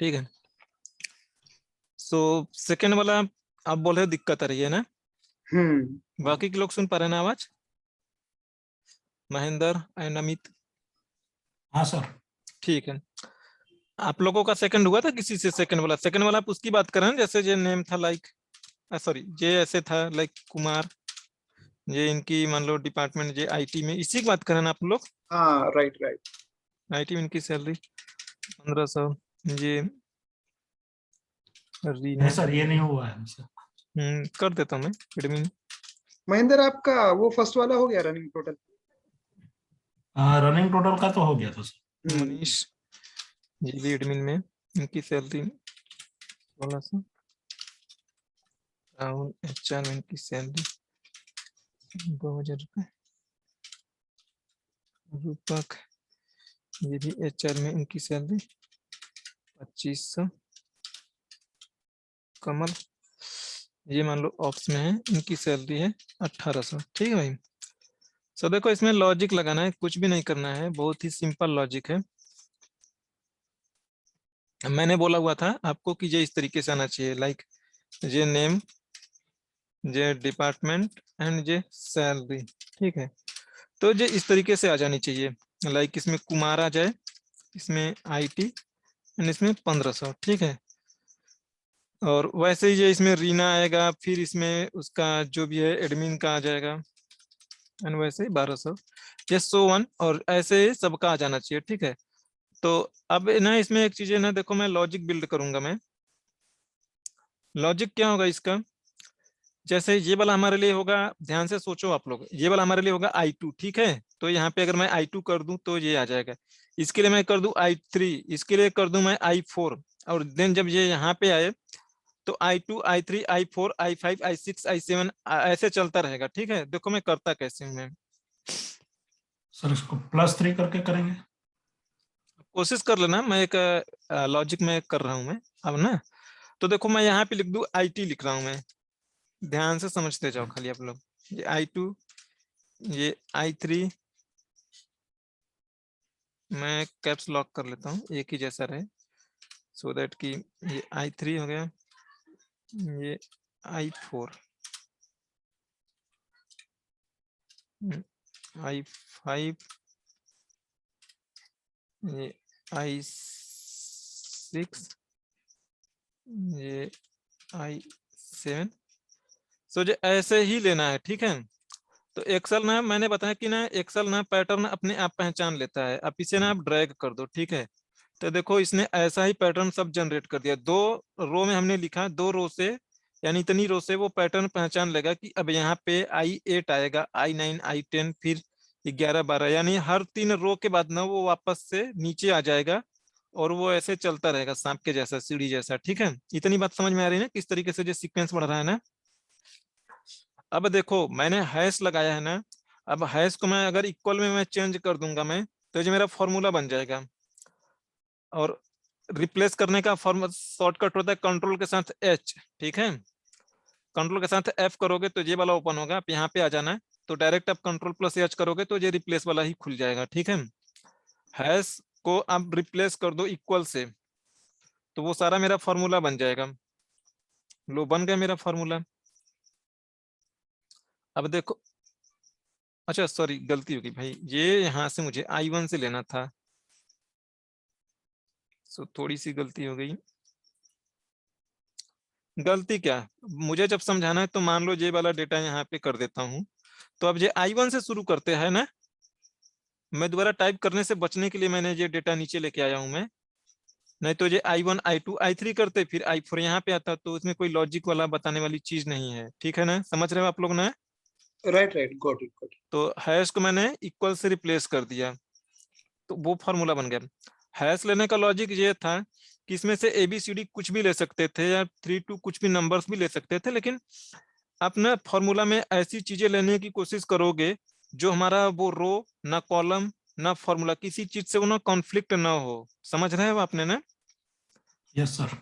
ठीक है। So second वाला आप बोल रहे हो दिक्कत आ रही है ना? बाकी के लोग सुन पा रहे हैं ना आवाज? महेंद्र एंड अमित? हाँ सर। ठीक है। आप लोगों का सेकंड हुआ था किसी से? सेकंड वाला आप उसकी बात कर रहे हैं जैसे जो नेम था लाइक, सॉरी जे ऐसे था लाइक कुमार, ये इनकी मान लो डिपार्टमेंट जे आईटी में, इसी की बात कर रहे हैं ना आप लोग? हाँ राइट राइट। आईटी में इनकी सैलरी 1500। ये नहीं सर, ये नहीं हुआ है सर। कर देता हूँ मैं एडमिन। महेंद्र आपका वो फर्स्ट वाला हो गया रनिंग टोटल? रनिंग टोटल का तो हो गया था सर। मनीष ये भी एडमिन में, इनकी सैलरी 1600। राहुल एचआर में इनकी सैलरी 2000 रुपये। रूपक ये भी एचआर में इनकी सैलरी 2500। कमल ये मान लो ऑप्स में है, इनकी सैलरी है 1800। ठीक है भाई। सो देखो इसमें लॉजिक लगाना है, कुछ भी नहीं करना है, बहुत ही सिंपल लॉजिक है। मैंने बोला हुआ था आपको कि ये इस तरीके से आना चाहिए, लाइक ये नेम, ये डिपार्टमेंट एंड ये सैलरी। ठीक है, तो ये इस तरीके से आ जानी चाहिए, लाइक इसमें कुमार आ जाए, इसमें आईटी एंड इसमें 1500। ठीक है, और वैसे ही ये इसमें रीना आएगा, फिर इसमें उसका जो भी है एडमिन का आ जाएगा एंड वैसे ही 1200, ये 101, और ऐसे सबका आ जाना चाहिए। ठीक है, तो अब ना इसमें एक चीज है ना, देखो मैं लॉजिक बिल्ड करूंगा। मैं लॉजिक क्या होगा इसका, जैसे ये वाला हमारे लिए होगा, ध्यान से सोचो आप लोग, ये वाला हमारे लिए होगा I2। ठीक है, तो यहाँ पे अगर मैं I2 कर दूं तो ये आ जाएगा, इसके लिए मैं कर दूं I3, इसके लिए कर दूं मैं I4, और देन जब ये यहाँ पे आए तो I2 I3 I4 I5 I6 I7 ऐसे चलता रहेगा। ठीक है, देखो मैं करता कैसे हूँ। मैं सर इसको +3 करके करेंगे। कोशिश कर लेना, मैं एक लॉजिक में कर रहा हूँ मैं अब ना। तो देखो मैं यहाँ पे लिख दूं IT लिख रहा हूँ मैं, ध्यान से समझते जाओ खाली आप लोग। ये I2 ये I3, मैं कैप्स लॉक कर लेता हूँ एक ही जैसा रहे, सो दैट कि ये I3 हो गया, ये I4, I5, ये I6, ये I7। सो जो ऐसे ही लेना है। ठीक है, तो एक्सेल ना, मैंने बताया कि ना एक्सेल ना पैटर्न अपने आप पहचान लेता है, अब इसे ना आप ड्रैग कर दो। ठीक है, तो देखो इसने ऐसा ही पैटर्न सब जनरेट कर दिया, 2 रो में हमने लिखा, 2 रो से यानी इतनी रो से वो पैटर्न पहचान लेगा कि अब यहाँ पे I8 आएगा, I9 I10 फिर 11 12, यानी हर 3 रो के बाद ना वो वापस से नीचे आ जाएगा, और वो ऐसे चलता रहेगा सांप के जैसा, सीढ़ी जैसा। ठीक है, इतनी बात समझ में आ रही है ना किस तरीके से जो सीक्वेंस बढ़ रहा है ना। अब देखो मैंने हैश लगाया है ना, अब हैश को मैं अगर इक्वल में मैं चेंज कर दूंगा मैं, तो ये मेरा फॉर्मूला बन जाएगा। और रिप्लेस करने का फॉर्मूला शॉर्टकट होता है कंट्रोल के साथ H। ठीक है, कंट्रोल के साथ F करोगे तो ये वाला ओपन होगा, आप यहाँ पे आ जाना है, तो डायरेक्ट आप कंट्रोल+H करोगे तो ये रिप्लेस वाला ही खुल जाएगा। ठीक है, हैश को आप रिप्लेस कर दो इक्वल से, तो वो सारा मेरा फॉर्मूला बन जाएगा। लो बन गया मेरा फॉर्मूला। अब देखो, अच्छा सॉरी गलती होगी भाई, ये यहाँ से मुझे I1 से लेना था, सो थोड़ी सी गलती हो गई। गलती क्या, मुझे जब समझाना है तो मान लो ये वाला डेटा यहाँ पे कर देता हूँ, तो अब ये I1 से शुरू करते हैं ना, मैं दोबारा टाइप करने से बचने के लिए मैंने ये डेटा नीचे लेके आया हूँ मैं, नहीं तो ये I1 I2 I3 करते फिर I4 यहाँ पे आता, तो उसमें कोई लॉजिक वाला बताने वाली चीज नहीं है। ठीक है ना, समझ रहे हो आप लोग ना? Right right, got it got it. तो हैश को मैंने इक्वल से रिप्लेस कर दिया, तो वो फॉर्मूला बन गया। हैश लेने का लॉजिक ये था कि इसमें से ABCD कुछ भी ले सकते थे, या 3 2 कुछ भी नंबर्स भी ले सकते थे, लेकिन आप ना फॉर्मूला में ऐसी चीजें लेने की कोशिश करोगे जो हमारा वो रो ना कॉलम ना फॉर्मूला, किसी चीज से वो ना कॉन्फ्लिक्ट ना हो। समझ रहे हो आपने ना? Yes sir.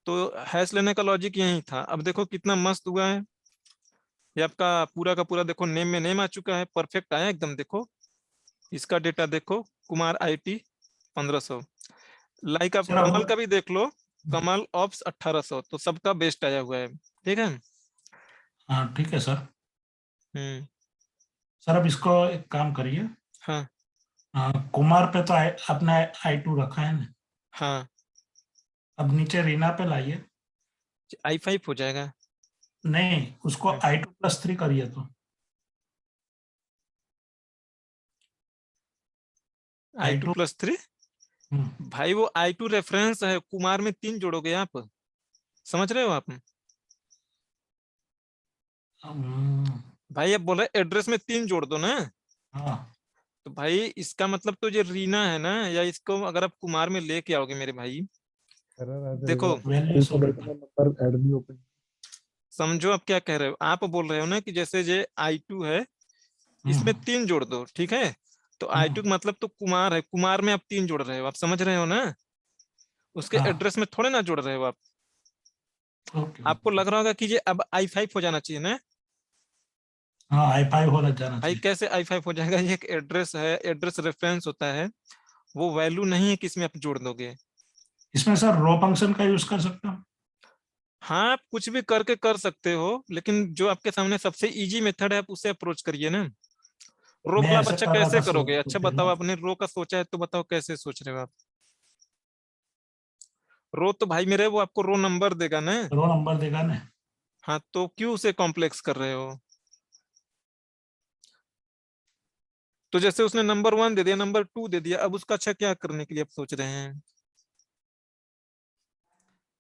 तो हैश लेने का लॉजिक यही था। अब देखो कितना मस्त हुआ है, ये आपका पूरा का पूरा देखो नेम में नेम आ चुका है, परफेक्ट आया एकदम। देखो इसका डेटा देखो, कुमार IT 1500। लाइक आप सर अब कमल का भी देख लो, कमल ऑप्स 1800, तो सबका बेस्ट आया हुआ है, ठीक है। हाँ ठीक है सर। हम्म। सर अब इसको एक काम करिए। हाँ कुमार पे तो आपने I2 रखा है ना, हाँ, अब नीचे रीना पे लाइए। i5 हो जाएगा। नहीं, उसको हम्म, I2+3 करिए तो। i2 I2। + 3। भाई वो i2 रेफरेंस है, कुमार में 3 जोड़ोगे आप, समझ रहे हो आप? भाई अब बोल रहे एड्रेस में 3 जोड़ दो ना, हाँ तो भाई इसका मतलब तो ये रीना है ना, या इसको अगर आप कुमार में लेके आओगे मेरे भाई, एरर आ जाएगा। देखो वैल्यूज हो अल्फाबेट गई। में नंबर ऐड नहीं ओपन। समझो आप क्या कह रहे हो। आप बोल रहे हो ना कि जैसे ये i2 है, इसमें हम्म 3 जोड़ दो, ठीक है। तो i2 हम्म, का मतलब तो कुमार है, कुमार में आप 3 जोड़ रहे हो, आप समझ रहे हो ना, उसके हाँ एड्रेस में थोड़े ना जोड़ रहे हो आप। ओके आपको ओके। लग रहा होगा कि ये अब i5 हो जाना चाहिए ना। हाँ I5 हो लग जाना भाई चाहिए। कैसे i5 हो जाएगा, ये एक एड्रेस है, एड्रेस रेफरेंस होता है, वो वैल्यू नहीं है कि इसमें आप जोड़ दोगे। इसमें सर रो फंक्शन का यूज कर सकते हो। हाँ आप कुछ भी करके कर सकते हो, लेकिन जो आपके सामने सबसे इजी मेथड है आप उसे अप्रोच करिए ना। रो मैं वाला ऐसे बच्चा कर रहा कैसे था करोगे, तो अच्छा फिर बताओ, आपने रो का सोचा है तो बताओ कैसे सोच रहे हो आप। रो तो भाई मेरे वो आपको रो नंबर देगा ना। रो नंबर देगा ना। हाँ तो क्यों उसे कॉम्प्लेक्स कर रहे हो। तो जैसे उसने नंबर 1 दे दिया, नंबर 2 दे दिया, अब उसका अच्छा क्या करने के लिए आप सोच रहे हैं।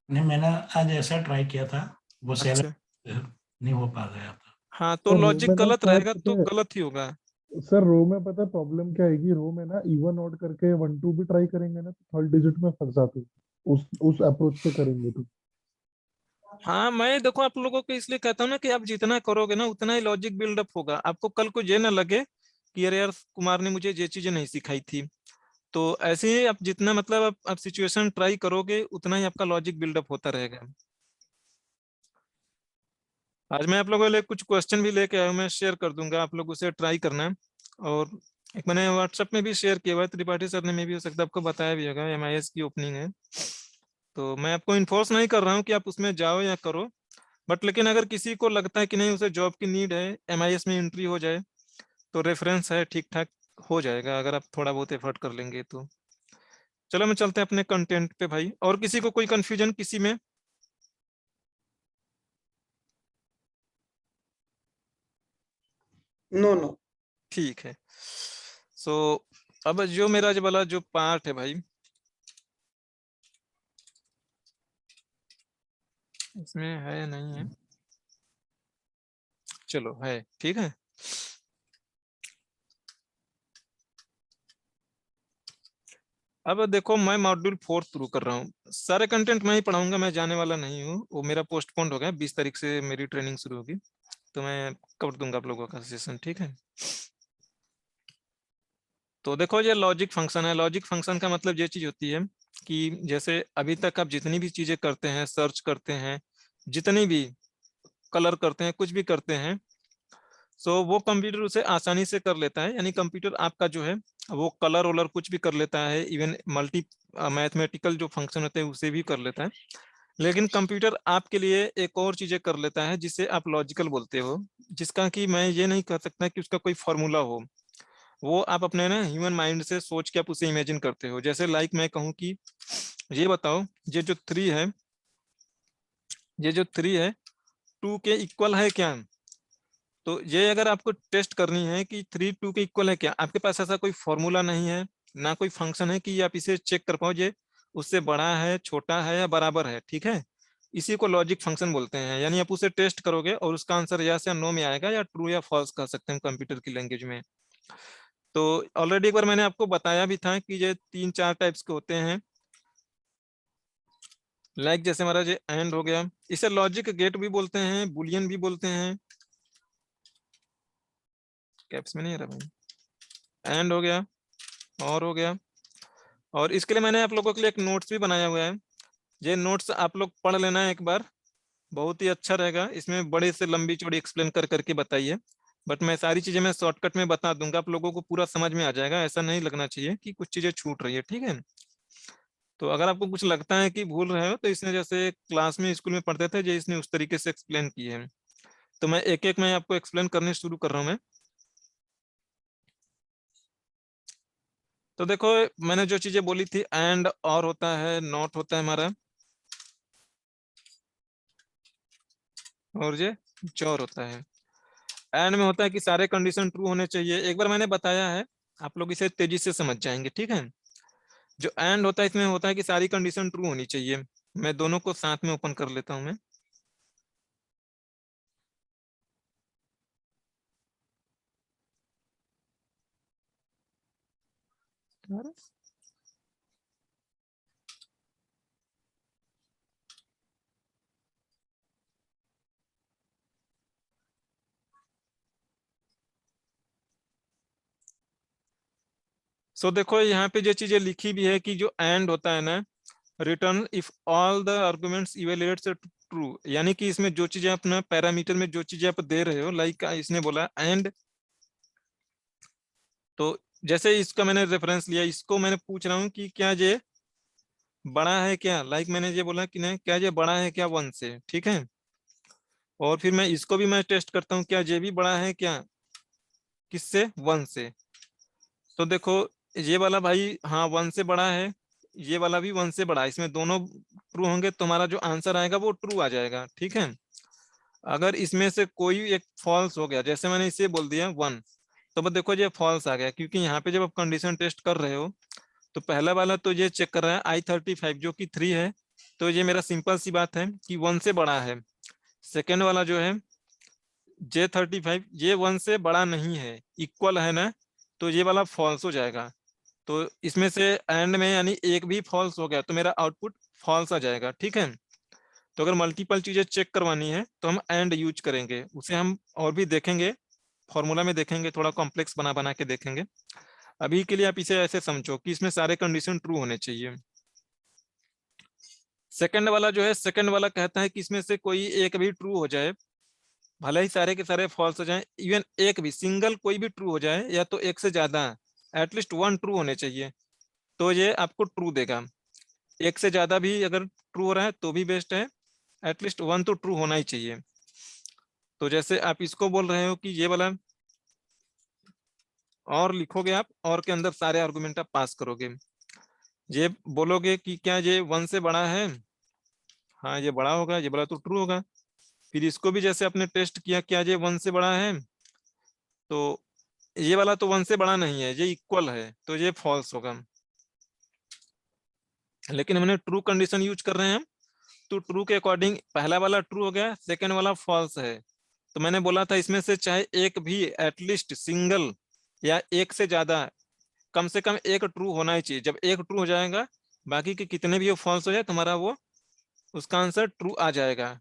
नहीं, मैंने आज ऐसा ट्राई किया था, वो सेवन अच्छा, नहीं हो पा गया था। हाँ तो सर रो लॉजिक में ना गलत शायद रहेगा तो पता है, गलत ही होगा। सर रो में पता है प्रॉब्लम क्या आएगी। रो में ना इवन ऑड करके 1 2 भी ट्राई करेंगे ना तो थर्ड डिजिट में फंस जाते हैं। उस अप्रोच से करेंगे तो। हाँ मैं देखो आप लोगों को इसलिए कहता हूँ ना कि आप जितना करोगे ना उतना ही लॉजिक बिल्डअप होगा, आपको कल को ये ना लगे कि अरे यार कुमार ने मुझे ये चीजें नहीं सिखाई थी। तो ऐसे ही आप जितना मतलब आप सिचुएशन ट्राई करोगे उतना ही आपका लॉजिक बिल्डअप होता रहेगा। आज मैं आप लोगों के लिए कुछ क्वेश्चन भी लेके आया हूँ, मैं शेयर कर दूंगा, आप लोग उसे ट्राई करना। और एक मैंने व्हाट्सएप में भी शेयर किया हुआ है, त्रिपाठी सर ने में भी हो सकता है आपको बताया भी होगा, MIS की ओपनिंग है। तो मैं आपको इन्फोर्स नहीं कर रहा हूँ कि आप उसमें जाओ या करो, बट लेकिन अगर किसी को लगता है कि नहीं उसे जॉब की नीड है, MIS में एंट्री हो जाए, तो रेफरेंस है, ठीक ठाक हो जाएगा अगर आप थोड़ा बहुत एफर्ट कर लेंगे तो। चलो मैं चलते हैं अपने कंटेंट पे भाई, और किसी को कोई कंफ्यूजन किसी में। No no. ठीक है। सो अब जो मेरा जो वाला जो पार्ट है भाई, इसमें है नहीं है, चलो है, ठीक है। अब देखो मैं मॉड्यूल 4 शुरू कर रहा हूँ, सारे कंटेंट मैं ही पढ़ाऊंगा, मैं जाने वाला नहीं हूँ, वो मेरा पोस्टपोन्ड हो गया, 20 तारीख से मेरी ट्रेनिंग शुरू होगी, तो मैं कर दूंगा आप लोगों का सेशन, ठीक है। तो देखो ये लॉजिक फंक्शन है, लॉजिक फंक्शन का मतलब ये चीज होती है कि जैसे अभी तक आप जितनी भी चीजें करते हैं, सर्च करते हैं, जितनी भी कलर करते हैं, कुछ भी करते हैं, सो वो कंप्यूटर उसे आसानी से कर लेता है, यानी कंप्यूटर आपका जो है वो कलर वलर कुछ भी कर लेता है, इवन मल्टी मैथमेटिकल जो फंक्शन होते हैं उसे भी कर लेता है। लेकिन कंप्यूटर आपके लिए एक और चीजें कर लेता है जिसे आप लॉजिकल बोलते हो, जिसका कि मैं ये नहीं कह सकता कि उसका कोई फॉर्मूला हो, वो आप अपने ना ह्यूमन माइंड से सोच के आप उसे इमेजिन करते हो। जैसे लाइक मैं कहूँ कि ये बताओ, ये जो 3 है, ये जो 3 है 2 के इक्वल है क्या। तो ये अगर आपको टेस्ट करनी है कि 3 2 के इक्वल है क्या, आपके पास ऐसा कोई फॉर्मूला नहीं है, ना कोई फंक्शन है कि आप इसे चेक कर पाओ ये उससे बड़ा है, छोटा है या बराबर है, ठीक है। इसी को लॉजिक फंक्शन बोलते हैं, यानी आप उसे टेस्ट करोगे और उसका आंसर यस या नो में आएगा, या ट्रू या फॉल्स कह सकते हैं कंप्यूटर की लैंग्वेज में। तो ऑलरेडी एक बार मैंने आपको बताया भी था कि ये 3 4 टाइप्स के होते हैं। लाइक जैसे हमारा ये एंड हो गया, इसे लॉजिक गेट भी बोलते हैं, बुलियन भी बोलते हैं, कैप्स में नहीं आ रहा भाई, एंड हो गया, और हो गया। और इसके लिए मैंने आप लोगों के लिए एक नोट्स भी बनाया हुआ है, ये नोट्स आप लोग पढ़ लेना एक बार, बहुत ही अच्छा रहेगा, इसमें बड़े से लंबी चौड़ी एक्सप्लेन कर करके बताइए, बट मैं सारी चीजें मैं शॉर्टकट में बता दूंगा, आप लोगों को पूरा समझ में आ जाएगा, ऐसा नहीं लगना चाहिए कि कुछ चीजें छूट रही है, ठीक है। तो अगर आपको कुछ लगता है कि भूल रहे हो तो इसने जैसे क्लास में स्कूल में पढ़ते थे जो इसने उस तरीके से एक्सप्लेन किए हैं, तो मैं एक एक मैं आपको एक्सप्लेन करने शुरू कर रहा हूँ मैं। तो देखो मैंने जो चीजें बोली थी, एंड और होता है, नॉट होता है हमारा, और ये चोर होता है। एंड में होता है कि सारे कंडीशन ट्रू होने चाहिए। एक बार मैंने बताया है, आप लोग इसे तेजी से समझ जाएंगे, ठीक है। जो एंड होता है इसमें होता है कि सारी कंडीशन ट्रू होनी चाहिए। मैं दोनों को साथ में ओपन कर लेता हूं मैं। सो देखो यहाँ पे जो चीजें लिखी भी है कि जो एंड होता है ना, return if all the arguments evaluates true, यानी कि इसमें जो चीजें अपना पैरामीटर में जो चीजें आप दे रहे हो, लाइक इसने बोला एंड, तो जैसे इसका मैंने रेफरेंस लिया, इसको मैंने पूछ रहा हूँ कि क्या ये बड़ा है क्या, लाइक मैंने ये बोला कि नहीं, क्या ये बड़ा है क्या 1 से, ठीक है। और फिर मैं इसको भी मैं टेस्ट करता हूँ, क्या ये भी बड़ा है क्या, किससे, 1 से। तो देखो ये वाला भाई हाँ 1 से बड़ा है, ये वाला भी 1 से बड़ा है, इसमें दोनों ट्रू होंगे तो हमारा जो आंसर आएगा वो ट्रू आ जाएगा, ठीक है। अगर इसमें से कोई एक फॉल्स हो गया, जैसे मैंने इसे बोल दिया 1, तो बस देखो ये फॉल्स आ गया, क्योंकि यहाँ पे जब आप कंडीशन टेस्ट कर रहे हो तो पहला वाला तो ये चेक कर रहा है I35 जो कि 3 है, तो ये मेरा सिंपल सी बात है कि 1 से बड़ा है। सेकेंड वाला जो है J35, ये 1 से बड़ा नहीं है, इक्वल है ना, तो ये वाला फॉल्स हो जाएगा। तो इसमें से एंड में यानी एक भी फॉल्स हो गया तो मेरा आउटपुट फॉल्स आ जाएगा, ठीक है। तो अगर मल्टीपल चीजें चेक करवानी है तो हम एंड यूज करेंगे, उसे हम और भी देखेंगे, फॉर्मूला में देखेंगे, थोड़ा कॉम्प्लेक्स बना बना के देखेंगे। अभी के लिए आप इसे ऐसे समझो कि इसमें सारे कंडीशन ट्रू होने चाहिए। सेकंड वाला जो है, सेकंड वाला कहता है कि इसमें से कोई एक भी ट्रू हो जाए, भले ही सारे के सारे फॉल्स हो जाए, इवन एक भी सिंगल कोई भी ट्रू हो जाए, या तो एक से ज्यादा, एटलीस्ट 1 ट्रू होने चाहिए, तो ये आपको ट्रू देगा। एक से ज्यादा भी अगर ट्रू हो रहा है तो भी बेस्ट है, एटलीस्ट 1 तो ट्रू होना ही चाहिए। तो जैसे आप इसको बोल रहे हो कि ये वाला और लिखोगे आप, और के अंदर सारे आर्गुमेंट आप पास करोगे, ये बोलोगे कि क्या ये 1 से बड़ा है, हाँ ये बड़ा होगा, ये बड़ा तो ट्रू होगा। फिर इसको भी जैसे आपने टेस्ट किया, क्या ये 1 से बड़ा है, तो ये वाला तो 1 से बड़ा नहीं है, ये इक्वल है, तो ये फॉल्स होगा। लेकिन हमने ट्रू कंडीशन यूज कर रहे हैं, तो ट्रू के अकॉर्डिंग पहला वाला ट्रू हो गया, सेकेंड वाला फॉल्स है। तो मैंने बोला था इसमें से चाहे एक भी एटलीस्ट सिंगल या एक से ज्यादा, कम से कम एक ट्रू होना ही चाहिए। जब एक ट्रू हो जाएगा, बाकी के कितने भी फॉल्स हो जाए, तुम्हारा वो उसका आंसर ट्रू आ जाएगा।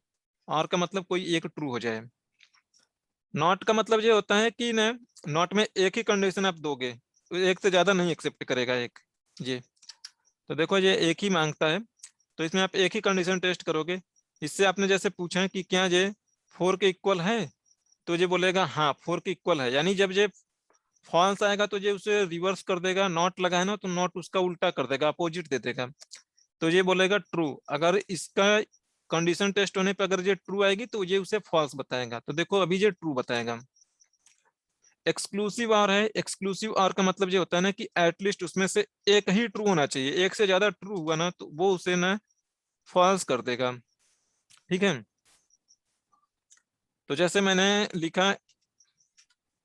और का मतलब कोई एक ट्रू हो जाए। नॉट का मतलब ये होता है कि ना, नॉट में एक ही कंडीशन आप दोगे, एक से ज्यादा नहीं एक्सेप्ट करेगा एक, ये। तो देखो ये एक ही मांगता है, तो इसमें आप एक ही कंडीशन टेस्ट करोगे। इससे आपने जैसे पूछा है कि क्या ये 4 के इक्वल है, तो ये बोलेगा हाँ 4 के इक्वल है, यानी जब ये फॉल्स आएगा तो ये उसे रिवर्स कर देगा, नॉट लगा है ना तो नॉट उसका उल्टा कर देगा, अपोजिट दे देगा, तो ये बोलेगा ट्रू। अगर इसका कंडीशन टेस्ट होने पर अगर ये ट्रू आएगी तो ये उसे फॉल्स बताएगा, तो देखो अभी ये ट्रू बताएगा। एक्सक्लूसिव और है, एक्सक्लूसिव और का मतलब ये होता है ना कि एटलीस्ट उसमें से एक ही ट्रू होना चाहिए, एक से ज्यादा ट्रू हुआ ना तो वो उसे ना फॉल्स कर देगा, ठीक है। तो जैसे मैंने लिखा,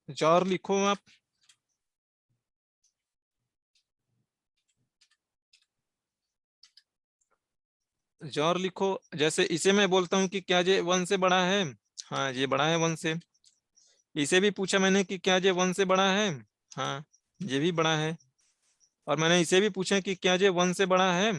जॉर लिखो आप, जॉर लिखो। जैसे इसे मैं बोलता हूँ कि क्या ये 1 से बड़ा है, हाँ ये बड़ा है 1 से। इसे भी पूछा मैंने कि क्या ये 1 से बड़ा है, हाँ ये भी बड़ा है। और मैंने इसे भी पूछा कि क्या ये 1 से बड़ा है,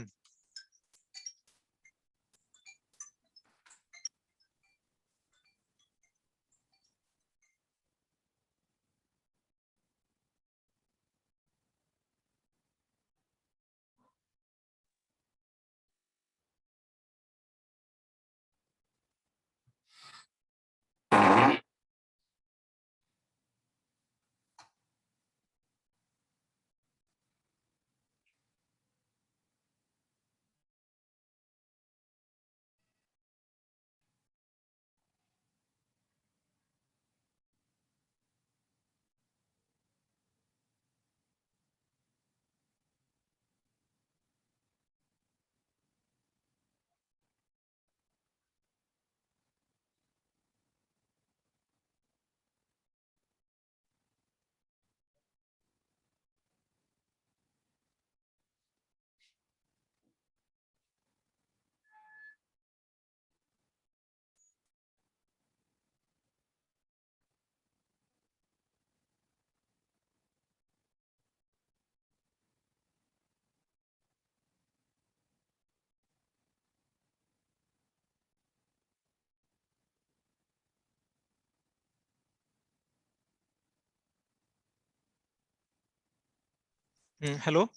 हेलो,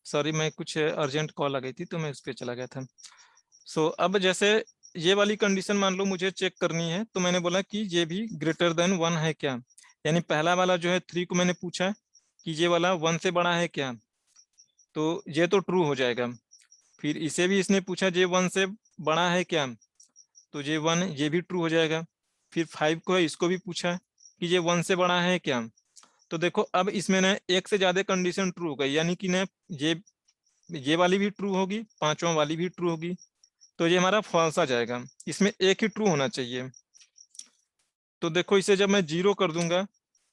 सॉरी मैं कुछ अर्जेंट कॉल आ गई थी तो मैं उस पे चला गया था। सो अब जैसे ये वाली कंडीशन मान लो मुझे चेक करनी है, तो मैंने बोला कि ये भी ग्रेटर देन 1 है क्या, यानी पहला वाला जो है 3 को मैंने पूछा कि ये वाला 1 से बड़ा है क्या, तो ये तो ट्रू हो जाएगा। फिर इसे भी इसने पूछा ये 1 से बड़ा है क्या, तो ये 1 ये भी ट्रू हो जाएगा। फिर 5 को है, इसको भी पूछा कि ये 1 से बड़ा है क्या, तो देखो अब इसमें ना एक से ज्यादा कंडीशन ट्रू हो गई, यानी कि ना ये वाली भी ट्रू होगी, पांचवा वाली भी ट्रू होगी, तो ये हमारा फॉल्स आ जाएगा। इसमें एक ही ट्रू होना चाहिए। तो देखो इसे जब मैं 0 कर दूंगा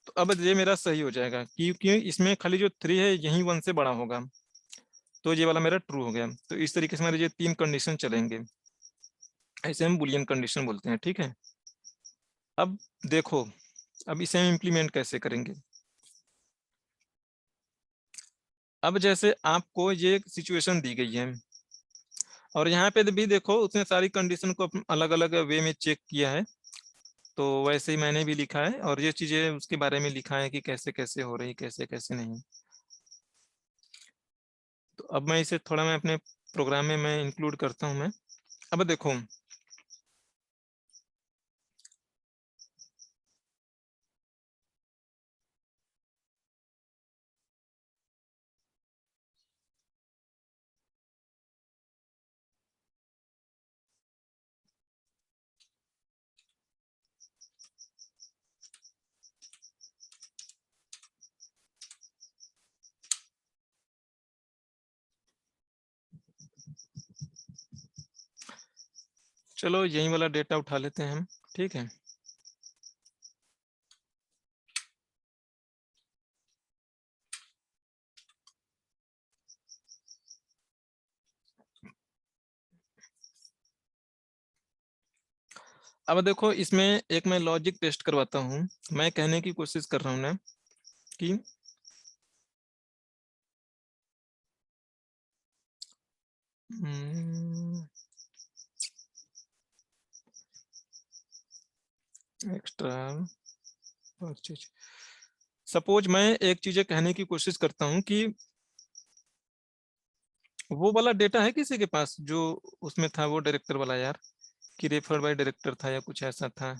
तो अब ये मेरा सही हो जाएगा, क्योंकि इसमें खाली जो 3 है यही 1 से बड़ा होगा, तो ये वाला मेरा ट्रू हो गया। तो इस तरीके से हमारे ये 3 कंडीशन चलेंगे, ऐसे हम बुलियन कंडीशन बोलते हैं। ठीक है, अब देखो अब इसे हम इम्प्लीमेंट कैसे करेंगे। अब जैसे आपको ये सिचुएशन दी गई है और यहाँ पे भी देखो उसने सारी कंडीशन को अलग अलग वे में चेक किया है, तो वैसे ही मैंने भी लिखा है और ये चीजें उसके बारे में लिखा है कि कैसे कैसे हो रही, कैसे कैसे नहीं। तो अब मैं इसे थोड़ा मैं अपने प्रोग्राम में मैं इंक्लूड करता हूँ मैं। अब देखो चलो यही वाला डेटा उठा लेते हैं हम। ठीक है, अब देखो इसमें एक मैं लॉजिक टेस्ट करवाता हूँ। मैं कहने की कोशिश कर रहा हूँ ना कि एक्स्ट्रा सपोज मैं एक चीज कहने की कोशिश करता हूँ कि वो वाला डेटा है किसी के पास जो उसमें था, वो डायरेक्टर वाला यार, कि रेफर्ड बाय डायरेक्टर था या कुछ ऐसा था।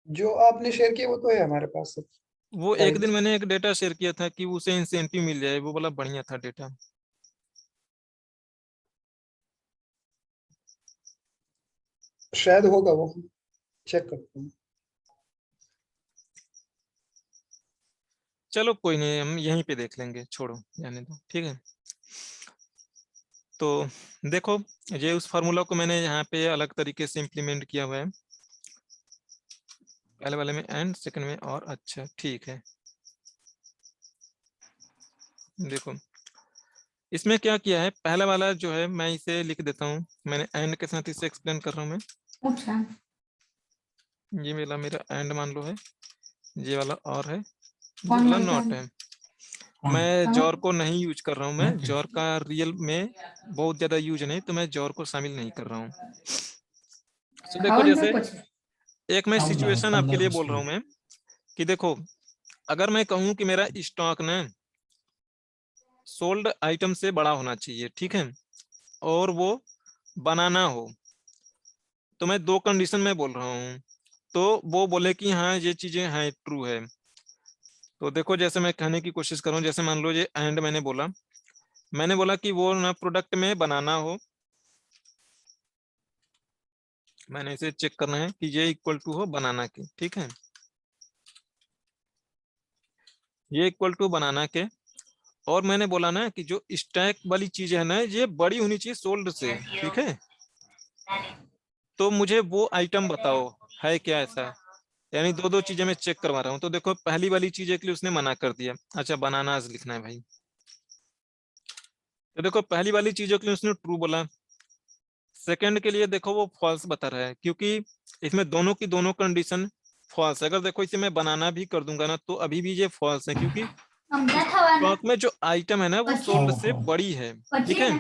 जो आपने शेयर किया वो तो है हमारे पास सब वो एक दिन फाइल्स। मैंने एक डेटा शेयर किया था कि उसे इंसेंटिव मिल जाए, वो वाला बढ़िया था डेटा। शायद होगा वो, चेक करते हैं। चलो कोई नहीं, हम यहीं पे देख लेंगे, छोड़ो जाने दो। ठीक है, तो देखो ये उस फार्मूला को मैंने यहाँ पे अलग तरीके से इम्प्लीमेंट किया हुआ है, पहले वाले में एंड, सेकंड में और। अच्छा ठीक है, देखो इसमें क्या किया है, पहला वाला जो है मैं इसे लिख देता हूँ, मैंने एंड के साथ इसे एक्सप्लेन कर रहा हूँ मैं। ये मेरा एंड मान लो है, ये वाला और है, ये वाला नॉट है। मैं जॉर को नहीं यूज कर रहा हूँ, मैं जॉर का रियल में बहुत ज्यादा यूज नहीं, तो मैं जॉर को शामिल नहीं कर रहा हूँ। तो देखो जैसे एक मैं सिचुएशन आपके लिए बोल रहा हूँ मैं कि देखो अगर मैं कहूँ कि मेरा स्टॉक ना सोल्ड आइटम से बड़ा होना चाहिए, ठीक है, और वो बनाना हो, तो मैं दो कंडीशन में बोल रहा हूँ, तो वो बोले कि हाँ ये चीजें हैं, ट्रू है। तो देखो जैसे मैं कहने की कोशिश करूँ, जैसे मान लो ये एंड मैंने बोला कि वो ना प्रोडक्ट में बनाना हो, मैंने इसे चेक करना है कि ये इक्वल टू हो बनाना के। ठीक है, ये इक्वल टू बनाना के, और मैंने बोला ना कि जो स्टैक वाली चीज है ना ये बड़ी होनी चाहिए सोल्ड से। ठीक है, तो मुझे वो आइटम बताओ है क्या ऐसा, यानी दो दो चीजें मैं चेक करवा रहा हूँ। तो देखो पहली वाली चीज के लिए उसने मना कर दिया, अच्छा बनानास लिखना है भाई, तो देखो पहली वाली चीजों के लिए उसने ट्रू बोला, सेकंड के लिए देखो वो फॉल्स बता रहा है, क्योंकि इसमें दोनों की दोनों कंडीशन फॉल्स है। अगर देखो इसे मैं बनाना भी कर दूंगा ना तो अभी भी ये फॉल्स है, क्योंकि स्टॉक में जो आइटम है ना वो सोल्ड से बड़ी है। ठीक है,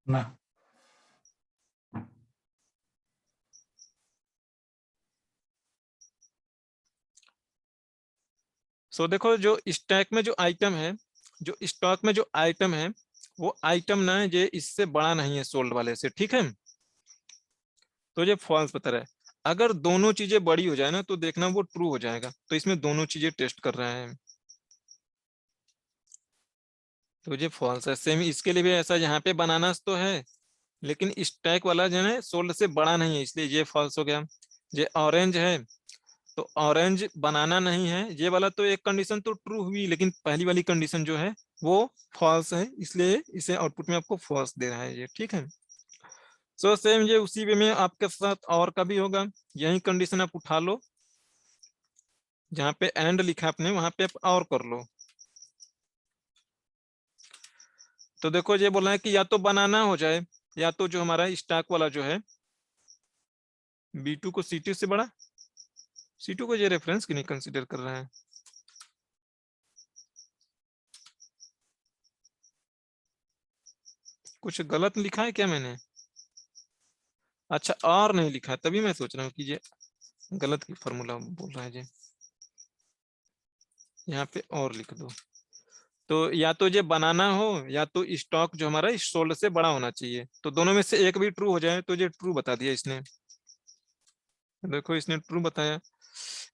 ना सो देखो जो स्टैक में जो आइटम है, जो स्टॉक में जो आइटम है, वो आइटम ना ये इससे बड़ा नहीं है सोल्ड वाले से, ठीक है। तो ये फॉल्स बता रहा है। अगर दोनों चीजें बड़ी हो जाए ना तो देखना वो ट्रू हो जाएगा, तो इसमें दोनों चीजें टेस्ट कर रहे हैं, तो ये फॉल्स है। सेम इसके लिए भी ऐसा, यहाँ पे बनाना तो है लेकिन स्टैक वाला जो है सोल्ड से बड़ा नहीं है, इसलिए ये फॉल्स हो गया। ये ऑरेंज है तो ऑरेंज बनाना नहीं है, ये वाला तो एक कंडीशन तो ट्रू हुई, लेकिन पहली वाली कंडीशन जो है वो फॉल्स है, इसलिए इसे आउटपुट में आपको फॉल्स दे रहा है ये, ठीक है। सो सेम ये उसी वे में आपके साथ और का भी होगा, यही कंडीशन आप उठा लो, जहाँ पे एंड लिखा आपने वहां पे आप और कर लो। तो देखो ये बोला है कि या तो बनाना हो जाए, या तो जो हमारा स्टॉक वाला जो है B2 को C2 से बड़ा, C2 को ये रेफरेंस क्यों नहीं कंसीडर कर रहे हैं? कुछ गलत लिखा है क्या मैंने? अच्छा और नहीं लिखा है, तभी मैं सोच रहा हूँ कि ये गलत की फॉर्मूला बोल रहा है जी। यहाँ पे और लिख दो, तो या तो ये बनाना हो या तो स्टॉक जो हमारा सोल्ड से बड़ा होना चाहिए, तो दोनों में से एक भी ट्रू हो जाए तो ये ट्रू बता दिया इसने। देखो इसने ट्रू बताया।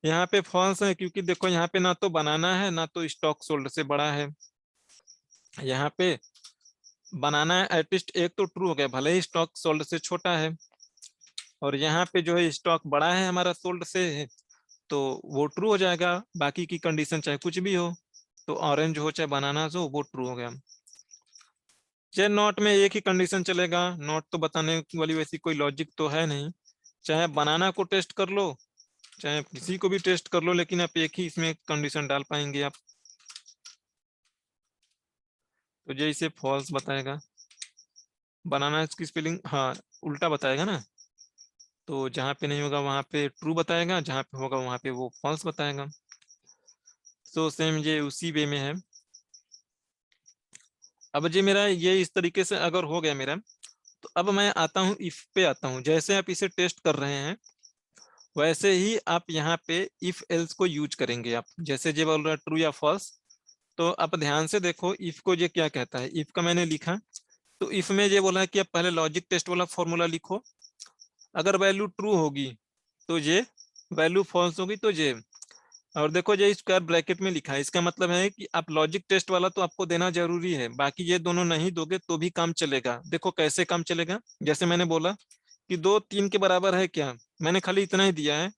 यहाँ पे फॉल्स है क्योंकि देखो यहाँ पे ना तो बनाना है ना तो स्टॉक सोल्ड से बड़ा है। यहाँ पे बनाना है एटलीस्ट एक तो ट्रू हो गया, भले ही स्टॉक सोल्ड से छोटा है, और यहाँ पे जो है स्टॉक बड़ा है हमारा सोल्ड से है, तो वो ट्रू हो जाएगा, बाकी की कंडीशन चाहे कुछ भी हो, तो ऑरेंज हो चाहे बनाना हो वो ट्रू हो गया। चाहे नॉट में एक ही कंडीशन चलेगा, नॉट तो बताने वाली वैसी कोई लॉजिक तो है नहीं, चाहे बनाना को टेस्ट कर लो चाहे किसी को भी टेस्ट कर लो, लेकिन आप एक ही इसमें कंडीशन डाल पाएंगे आप, तो ये इसे फॉल्स बताएगा। बनाना इसकी स्पेलिंग हाँ उल्टा बताएगा ना, तो जहाँ पे नहीं होगा वहां पे ट्रू बताएगा, जहाँ पे होगा वहां पे वो फॉल्स बताएगा। तो सेम ये उसी वे में है। अब जी मेरा ये इस तरीके से अगर हो गया मेरा, तो अब मैं आता हूँ इफ पे आता हूँ। जैसे आप इसे टेस्ट कर रहे हैं वैसे ही आप यहाँ पे इफ एल्स को यूज करेंगे। आप जैसे ये बोल रहा है ट्रू या फॉल्स, तो आप ध्यान से देखो इफ को ये क्या कहता है। इफ का मैंने लिखा, तो इफ में ये बोला है कि आप पहले लॉजिक टेस्ट वाला फॉर्मूला लिखो, अगर वैल्यू ट्रू होगी तो ये, वैल्यू फॉल्स होगी तो ये, और देखो ये स्क्वायर ब्रैकेट में लिखा है, इसका मतलब है कि आप लॉजिक टेस्ट वाला तो आपको देना जरूरी है, बाकी ये दोनों नहीं दोगे तो भी काम चलेगा। देखो कैसे काम चलेगा, जैसे मैंने बोला कि 2 3 के बराबर है क्या, मैंने खाली इतना ही दिया है,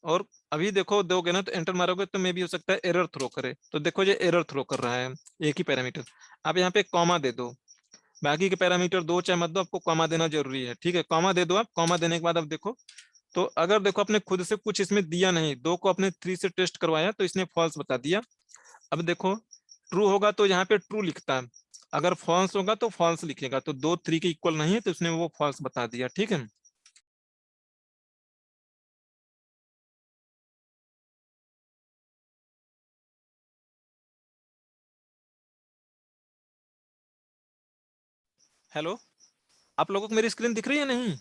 और अभी देखो दोगे ना तो एंटर मारोगे तो मे भी हो सकता है एरर थ्रो करे, तो देखो ये एरर थ्रो कर रहा है एक ही पैरामीटर। आप यहाँ पे कॉमा दे दो, बाकी के पैरामीटर दो चाहे मत दो, आपको कॉमा देना जरूरी है, ठीक है। कॉमा दे दो आप, कॉमा देने के बाद अब देखो, तो अगर देखो आपने खुद से कुछ इसमें दिया नहीं, 2 को आपने 3 से टेस्ट करवाया तो इसने फॉल्स बता दिया। अब देखो ट्रू होगा तो यहाँ पे ट्रू लिखता है, अगर फॉल्स होगा तो फॉल्स लिखेगा, तो 2 3 के इक्वल नहीं है तो उसने वो फॉल्स बता दिया, ठीक है। हेलो, आप लोगों को मेरी स्क्रीन दिख रही है नहीं?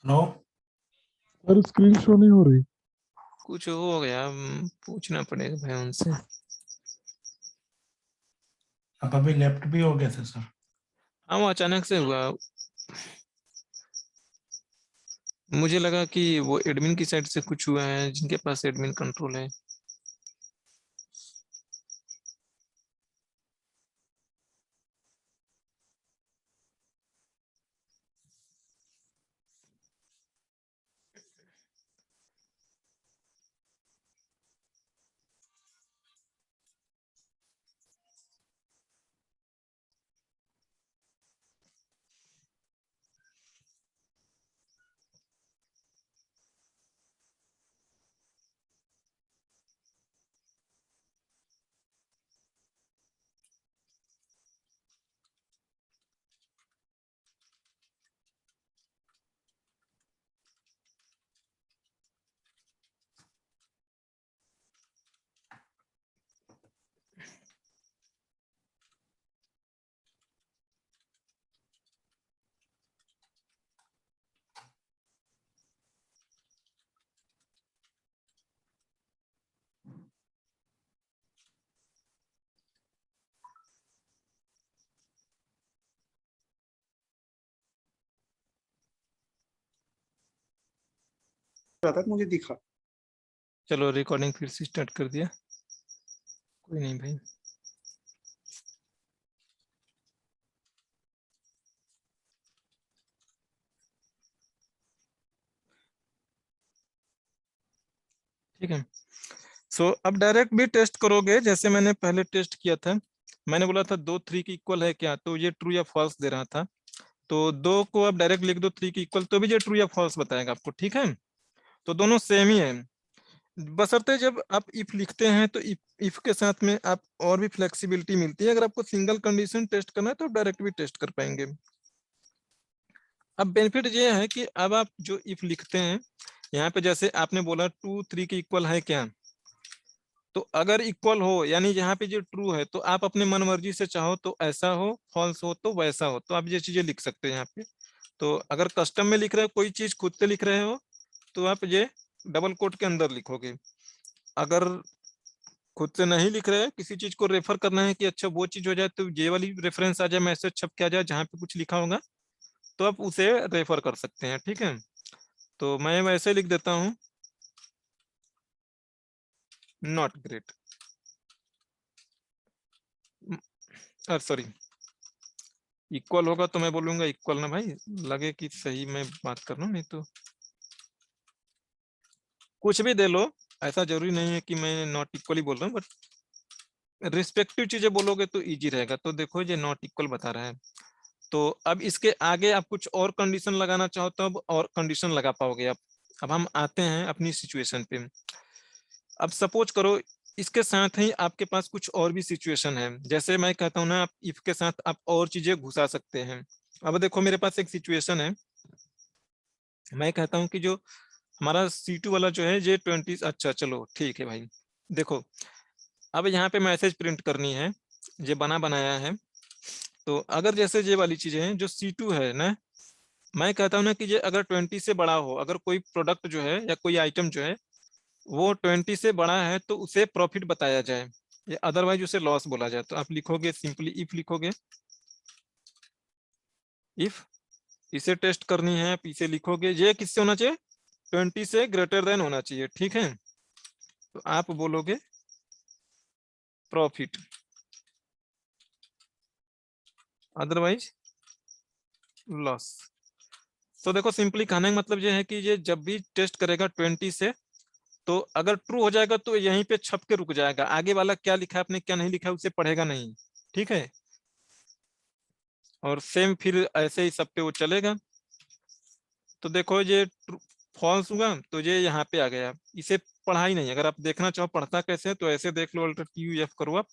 नो पर स्क्रीन शो नहीं हो रही। कुछ हो गया, पूछना पड़ेगा भाई उनसे। आप अभी लेफ्ट भी हो गए थे सर। हाँ वो अचानक से हुआ, मुझे लगा कि वो एडमिन की साइड से कुछ हुआ है, जिनके पास एडमिन कंट्रोल है। रहा था, मुझे दिखा। चलो रिकॉर्डिंग फिर से स्टार्ट कर दिया, कोई नहीं भाई। ठीक है, सो अब डायरेक्ट भी टेस्ट करोगे जैसे मैंने पहले टेस्ट किया था। मैंने बोला था 2 3 के इक्वल है क्या, तो ये ट्रू या फॉल्स दे रहा था। तो 2 को आप डायरेक्ट लिख दो 3 के इक्वल, तो भी ये ट्रू या फॉल्स बताएगा आपको। ठीक है, तो दोनों सेम ही है। बशर्ते जब आप इफ लिखते हैं तो इफ के साथ में आप और भी फ्लेक्सिबिलिटी मिलती है। अगर आपको सिंगल कंडीशन टेस्ट करना है तो डायरेक्ट भी टेस्ट कर पाएंगे। अब बेनिफिट ये है कि अब आप जो इफ लिखते हैं यहाँ पे, जैसे आपने बोला 2 3 के इक्वल है क्या, तो अगर इक्वल हो यानी यहाँ पे जो ट्रू है तो आप अपने मन मर्जी से चाहो तो ऐसा हो, फॉल्स हो तो वैसा हो, तो आप ये चीजें लिख सकते हैं यहाँ पे। तो अगर कस्टम में लिख रहे हो, कोई चीज खुद से लिख रहे हो, तो आप ये डबल कोट के अंदर लिखोगे। अगर खुद से नहीं लिख रहे हैं, किसी चीज को रेफर करना है कि अच्छा वो चीज हो जाए, तो ये वाली रेफरेंस आ जाए, मैसेज छप के आ जाए जहाँ पे कुछ लिखा होगा, तो आप उसे रेफर कर सकते हैं। ठीक है, तो मैं वैसे लिख देता हूँ नॉट ग्रेट, सॉरी इक्वल होगा तो मैं बोलूंगा इक्वल ना भाई, लगे कि सही मैं बात कर रहा हूँ, नहीं तो कुछ भी दे लो, ऐसा जरूरी नहीं है कि मैं नॉट इक्वल ही बोल रहा हूँ, बट रिस्पेक्टिव चीजें बोलोगे तो इजी रहेगा। तो देखो ये नॉट इक्वल बता रहा है, तो अब इसके आगे आप कुछ और कंडीशन लगाना चाहो तो अब और कंडीशन लगा पाओगे आप। अब हम आते हैं अपनी सिचुएशन पे। अब सपोज करो इसके साथ ही आपके पास कुछ और भी सिचुएशन है, जैसे मैं कहता हूँ ना आप इफ के साथ आप और चीजें घुसा सकते हैं। अब देखो मेरे पास एक सिचुएशन है, मैं कहता हूँ कि जो हमारा C2 वाला जो है ये 20, अच्छा चलो ठीक है भाई। देखो अब यहाँ पे मैसेज प्रिंट करनी है, ये बना बनाया है। तो अगर जैसे ये वाली चीजें हैं जो C2 है ना, मैं कहता हूँ ना कि ये अगर 20 से बड़ा हो, अगर कोई प्रोडक्ट जो है या कोई आइटम जो है वो 20 से बड़ा है तो उसे प्रॉफिट बताया जाए, या अदरवाइज उसे लॉस बोला जाए। तो आप लिखोगे सिंपली इफ लिखोगे, इफ इसे टेस्ट करनी है आप इसे लिखोगे, ये किससे होना चाहिए, 20 से ग्रेटर देन होना चाहिए। ठीक है, तो आप बोलोगे प्रॉफिट, अदरवाइज लॉस। तो देखो सिंपली कहने का मतलब ये है कि ये जब भी टेस्ट करेगा 20 से, तो अगर ट्रू हो जाएगा तो यहीं पे छप के रुक जाएगा, आगे वाला क्या लिखा है आपने क्या नहीं लिखा है उसे पढ़ेगा नहीं। ठीक है, और सेम फिर ऐसे ही सब पे वो चलेगा। तो देखो ये फॉल्स हुआ तो ये यहाँ पे आ गया, इसे पढ़ा ही नहीं। अगर आप देखना चाहो पढ़ता कैसे है तो ऐसे देख लो, अल्टर TUF करो आप।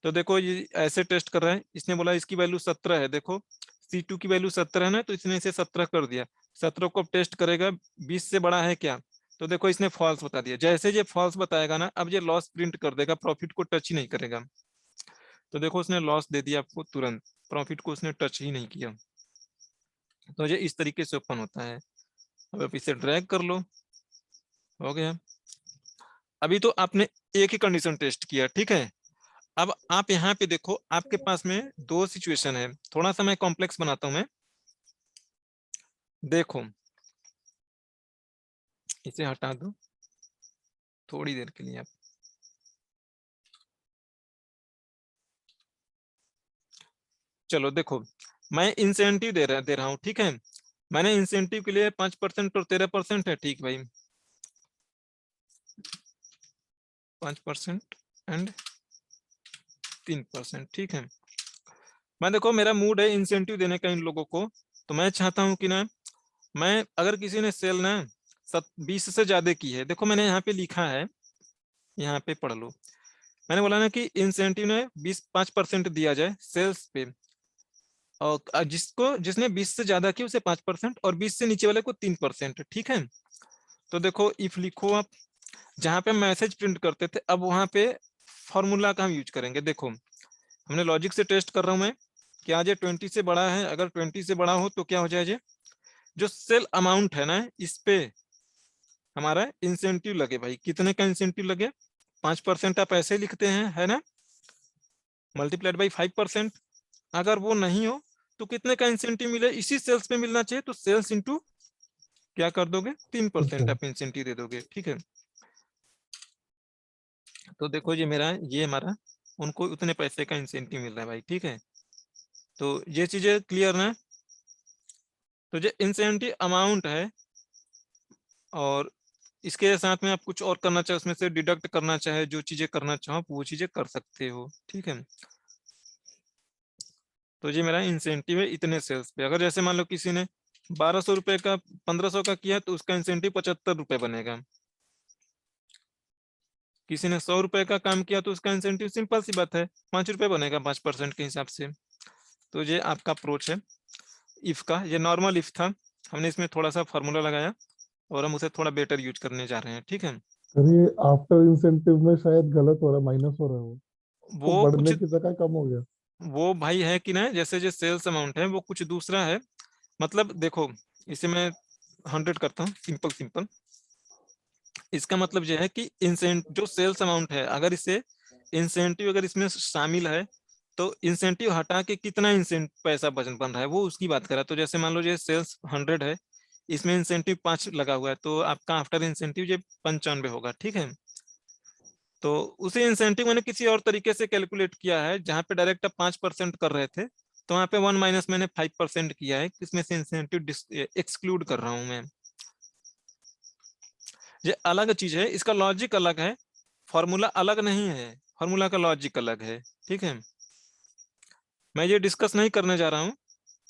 तो देखो ये ऐसे टेस्ट कर रहा है, इसने बोला इसकी वैल्यू 17 है, देखो C2 की वैल्यू 17 है ना, तो इसने इसे 17 कर दिया। 17 को टेस्ट करेगा 20 से बड़ा है क्या, तो देखो इसने फॉल्स बता दिया। जैसे ये फॉल्स बताएगा ना, अब ये लॉस प्रिंट कर देगा, प्रॉफिट को टच ही नहीं करेगा। तो देखो उसने लॉस दे दिया आपको तुरंत, प्रॉफिट को उसने टच ही नहीं किया। तो ये इस तरीके से ओपन होता है। अब आप इसे ड्रैग कर लो, हो गया। अभी तो आपने एक ही कंडीशन टेस्ट किया, ठीक है। अब आप यहाँ पे देखो आपके पास में 2 सिचुएशन है, थोड़ा सा मैं कॉम्प्लेक्स बनाता हूं मैं। देखो इसे हटा दो थोड़ी देर के लिए आप। चलो देखो मैं इंसेंटिव दे रहा हूँ, ठीक है। मैंने इंसेंटिव के लिए 5% और 13% है, ठीक भाई, 5% एंड 3%, ठीक है। मैं देखो मेरा मूड है इंसेंटिव देने का इन लोगों को, तो मैं चाहता हूँ कि ना मैं अगर किसी ने सेल ना 20 से ज्यादा की है, देखो मैंने यहाँ पे लिखा है, यहाँ पे पढ़ लो। मैंने बोला ना कि इंसेंटिव ने 5% दिया जाए सेल्स पे, और जिसने 20 से ज्यादा की उसे 5% और 20 से नीचे वाले को 3%, ठीक है। तो देखो इफ लिखो आप, जहाँ पे मैसेज प्रिंट करते थे अब वहां पे फॉर्मूला का हम यूज करेंगे। देखो हमने लॉजिक से टेस्ट कर रहा हूं मैं कि आज ये 20 से बड़ा है, अगर 20 से बड़ा हो तो क्या हो जाए, जो सेल अमाउंट है ना इस पे हमारा इंसेंटिव लगे। भाई कितने का इंसेंटिव लगे, 5% आप ऐसे लिखते हैं है ना, मल्टीप्लाइड बाई 5%। अगर वो नहीं हो तो कितने का इंसेंटिव मिले, इसी सेल्स पे मिलना चाहिए, तो सेल्स इंटू क्या कर दोगे 3% Okay. आप इंसेंटिव दे दोगे, ठीक है। तो देखो ये मेरा ये हमारा उनको उतने पैसे का इंसेंटिव मिल रहा है भाई, ठीक है। तो ये चीजें क्लियर ना। तो जो इंसेंटिव अमाउंट है और इसके साथ में आप कुछ और करना चाहे उसमें से डिडक्ट करना चाहे, जो चीजें करना चाहो वो चीजें कर सकते हो, ठीक है। तो ये मेरा इंसेंटिव है इतने सेल्स पे। अगर जैसे मान लो किसी ने 1200 रुपए का 1500 का किया तो उसका इंसेंटिव 75 रुपए बनेगा। किसी ने 100 रुपए का काम किया तो उसका इंसेंटिव सिंपल सी बात है 5 रुपए बनेगा 5% के हिसाब से। तो ये आपका अप्रोच है इफ का। ये नॉर्मल इफ था, हमने इसमें थोड़ा सा फॉर्मूला लगाया और हम उसे थोड़ा बेटर यूज करने जा रहे हैं, ठीक है। अरे आफ्टर इंसेंटिव में शायद गलत हो रहा है, माइनस हो रहा है वो वो कुछ बढ़ने की जगह कम हो गया। वो भाई है कि ना, जैसे जो सेल्स अमाउंट है वो कुछ दूसरा है। मतलब देखो इसे मैं 100 करता हूँ सिंपल सिंपल। इसका मतलब यह है कि जो सेल्स अमाउंट है अगर इसे इंसेंटिव अगर इसमें शामिल है तो इंसेंटिव हटा के कितना पैसा बन रहा है वो उसकी बात कर रहा है। तो जैसे मान लो ये सेल्स 100 है, इसमें इंसेंटिव 5 लगा हुआ है तो आपका आफ्टर इंसेंटिव ये 95 होगा, ठीक है। तो उसी इंसेंटिव मैंने किसी और तरीके से कैलकुलेट किया है, जहां पे डायरेक्ट 5% कर रहे थे तो वहां पे 1 माइनस मैंने 5% किया है, इसमें से इंसेंटिव एक्सक्लूड कर रहा हूं मैं। ये अलग चीज है, इसका लॉजिक अलग है, फॉर्मूला अलग नहीं है, फॉर्मूला का लॉजिक अलग है, ठीक है। मैं ये डिस्कस नहीं करने जा रहा हूँ।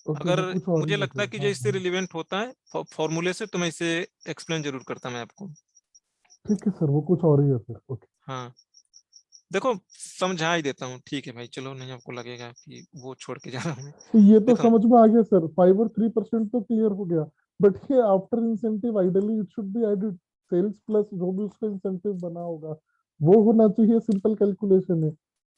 ओके, अगर वो कुछ और ही मुझे है लगता है फिर। कि जो हाँ इससे हाँ, रिलेवेंट होता है फॉर्मूले से तो मैं इसे एक्सप्लेन जरूर करता मैं आपको। ठीक है सर, वो कुछ और ही है फिर। ओके, हाँ देखो समझा ही देता हूँ, ठीक है भाई चलो, नहीं आपको लगेगा कि वो छोड़ के जा रहा हूँ मैं। तो ये तो देखो समझ में आ गया सर, 5 और 3% तो क्लियर हो गया। बट ये after incentive ideally it should be added, sales plus जो भी उसका इंसेंटिव बना होगा वो होना चाहिए। सिंपल कैलकुलेशन है,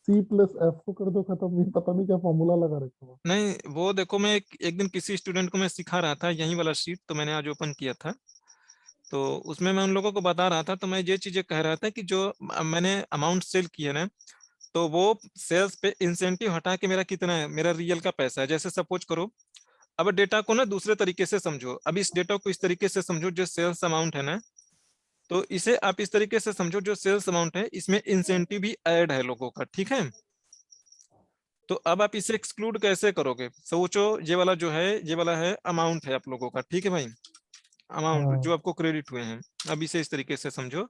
सी प्लस एफ को कर दो खत्म। ये पता नहीं क्या फॉर्मूला लगा रखा हुआ। नहीं वो देखो मैं एक दिन किसी स्टूडेंट को मैं सिखा रहा था यही वाला शीट, तो मैंने आज ओपन किया था तो उसमें मैं उन लोगों को बता रहा था, तो मैं ये चीजें कह रहा था कि जो मैंने अमाउंट सेल की है ना, तो वो सेल्स पे इंसेंटिव हटा के मेरा कितना है, मेरा रियल का पैसा है। जैसे सपोज करो, अब डेटा को ना दूसरे तरीके से समझो, अब इस डेटा को इस तरीके से समझो, जो सेल्स अमाउंट है ना, तो इसे आप इस तरीके से समझो, जो सेल्स अमाउंट है इसमें इंसेंटिव भी ऐड है लोगों का, ठीक है। तो अब आप इसे एक्सक्लूड कैसे करोगे, सोचो ये वाला जो है ये वाला है अमाउंट है आप लोगों का, ठीक है भाई, अमाउंट जो हाँ आपको क्रेडिट हुए हैं। अब इसे इस तरीके से समझो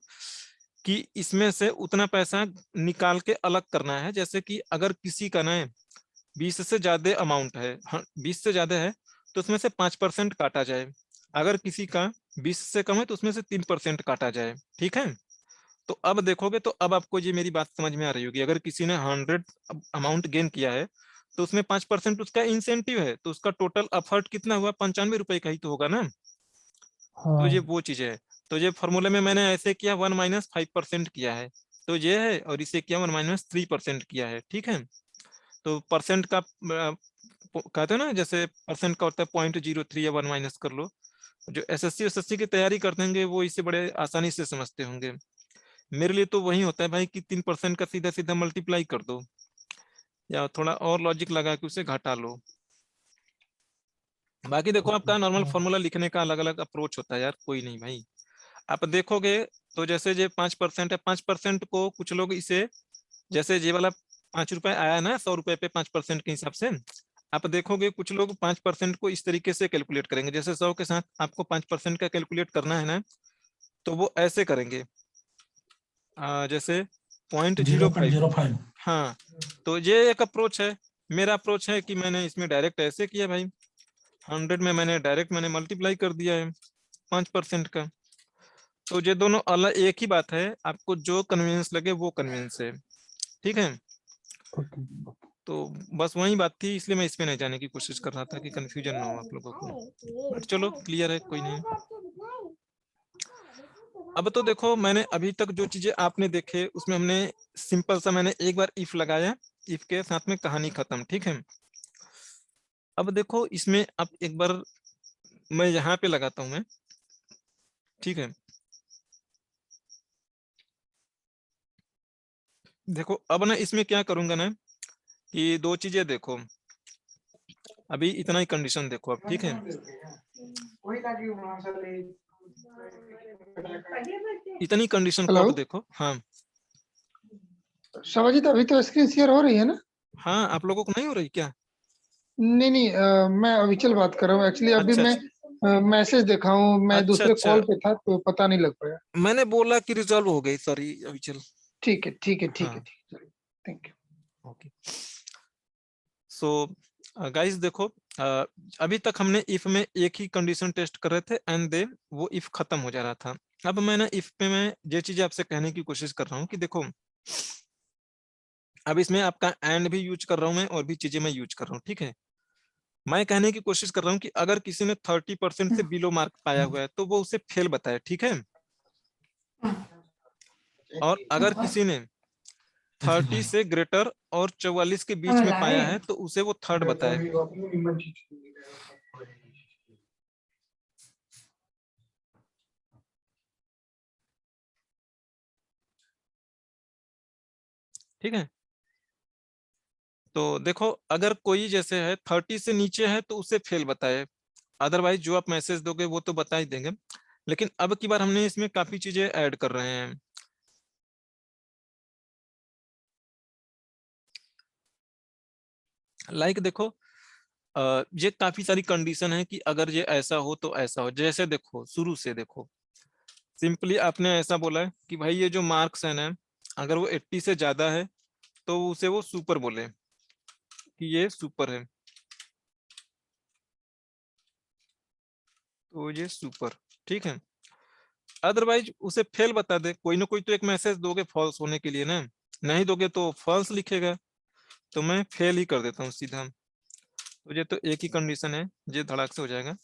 कि इसमें से उतना पैसा निकाल के अलग करना है। जैसे कि अगर किसी का ना 20 से ज्यादा अमाउंट है, 20 से ज्यादा है तो उसमें से 5% काटा जाए। अगर किसी का 20 से कम है तो उसमें से 3% काटा जाए, ठीक है। तो अब देखोगे तो अब आपको ये मेरी बात समझ में आ रही होगी। अगर किसी ने 100 अमाउंट गेन किया है तो उसमें 5% उसका इंसेंटिव है, तो उसका टोटल एफर्ट कितना हुआ, 95 रुपए का ही तो होगा ना। तो ये हाँ। वो चीज है। तो ये फॉर्मूले में मैंने ऐसे किया 1 माइनस 5% किया है, तो ये है, और इसे किया 1 माइनस 3% किया है, ठीक है। तो परसेंट का कहते हैं ना, जैसे परसेंट का होता है 0.03 या 1 माइनस कर लो। जो एसएससी एसएससी की तैयारी करते होंगे वो इसे बड़े आसानी से समझते होंगे। मेरे लिए तो वही होता है भाई कि 3% का सीधा सीधा मल्टीप्लाई कर दो, या थोड़ा और लॉजिक लगा के उसे घटा लो। बाकी देखो ओके। आपका नॉर्मल हाँ फॉर्मूला लिखने का अलग अलग अप्रोच होता है यार, कोई नहीं भाई। आप देखोगे तो जैसे ये 5% है, 5% को कुछ लोग इसे, जैसे ये वाला 5 रुपए आया ना 100 रुपए पे 5% के हिसाब से, आप देखोगे कुछ लोग 5% को इस तरीके से कैलकुलेट करेंगे। जैसे 100 के साथ आपको 5% का कैलकुलेट करना है ना, तो वो ऐसे करेंगे जैसे 0.05। 0.05। हाँ, तो ये एक अप्रोच है। मेरा अप्रोच है कि मैंने इसमें डायरेक्ट ऐसे किया भाई, 100 में मैंने डायरेक्ट मैंने मल्टीप्लाई कर दिया है 5% का। तो ये दोनों अलग एक ही बात है, आपको जो कन्वीनियंस लगे वो कन्वीनियंस है, ठीक है। ओके। तो बस वही बात थी, इसलिए मैं इसमें नहीं जाने की कोशिश कर रहा था कि कंफ्यूजन ना हो आप लोगों को। बट चलो क्लियर है, कोई नहीं। अब तो देखो मैंने अभी तक जो चीजें आपने देखे उसमें हमने सिंपल सा मैंने एक बार इफ लगाया, इफ के साथ में कहानी खत्म, ठीक है। अब देखो इसमें अब एक बार मैं यहाँ पे लगाता हूँ मैं, ठीक है। देखो अब ना इसमें क्या करूंगा ना कि दो चीजें देखो, अभी इतना ही कंडीशन देखो अब, ठीक है। इतनी कंडीशन को हेलो? अब देखो। हाँ शिवाजी, तो अभी तो स्क्रीन शेयर हो रही है ना? हाँ, आप लोगों को नहीं हो रही क्या? नहीं नहीं, मैं अविचल बात कर रहा हूँ एक्चुअली। अभी अच्छा मैं मैसेज देखा हूँ, मैं अच्छा दूसरे अच्छा, कॉल पे था तो पता नहीं लग पाया। मैंने बोला कि रिजॉल्व हो गई, सॉरी अभी चल। ठीक है ठीक है ठीक है हाँ ठीक है, thank you. Okay. So guys देखो, अभी तक हमने इफ में एक ही कंडीशन टेस्ट कर रहे थे एंड देन वो इफ खत्म हो जा रहा था। अब मैं ना इफ पे मैं ये चीजें आपसे कहने की कोशिश कर रहा हूँ कि देखो, अब इसमें आपका एंड भी यूज कर रहा हूँ मैं और भी चीजें मैं यूज कर रहा हूँ, ठीक है। मैं कहने की कोशिश कर रहा हूँ कि अगर किसी ने 30% से बिलो मार्क पाया हुआ है तो वो उसे फेल बताए, ठीक है। और अगर किसी ने 30 से ग्रेटर और 44 के बीच में पाया है तो उसे वो थर्ड बताए। ठीक है, तो देखो अगर कोई जैसे है 30 से नीचे है तो उसे फेल बताए, अदरवाइज जो आप मैसेज दोगे वो तो बता ही देंगे। लेकिन अब की बार हमने इसमें काफी चीजें ऐड कर रहे हैं। लाइक देखो, ये काफी सारी कंडीशन है कि अगर ये ऐसा हो तो ऐसा हो। जैसे देखो शुरू से देखो, सिंपली आपने ऐसा बोला है कि भाई ये जो मार्क्स है ना, अगर वो 80 से ज्यादा है तो उसे वो सुपर बोले कि ये सुपर है, तो ये सुपर, ठीक है। अदरवाइज उसे फेल बता दे, कोई ना कोई तो एक मैसेज दोगे फॉल्स होने के लिए ना, नहीं दोगे तो फॉल्स लिखेगा, तो मैं फेल ही कर देता हूँ सीधा। तो ये तो एक ही कंडीशन है, ये धड़ाक से हो जाएगा।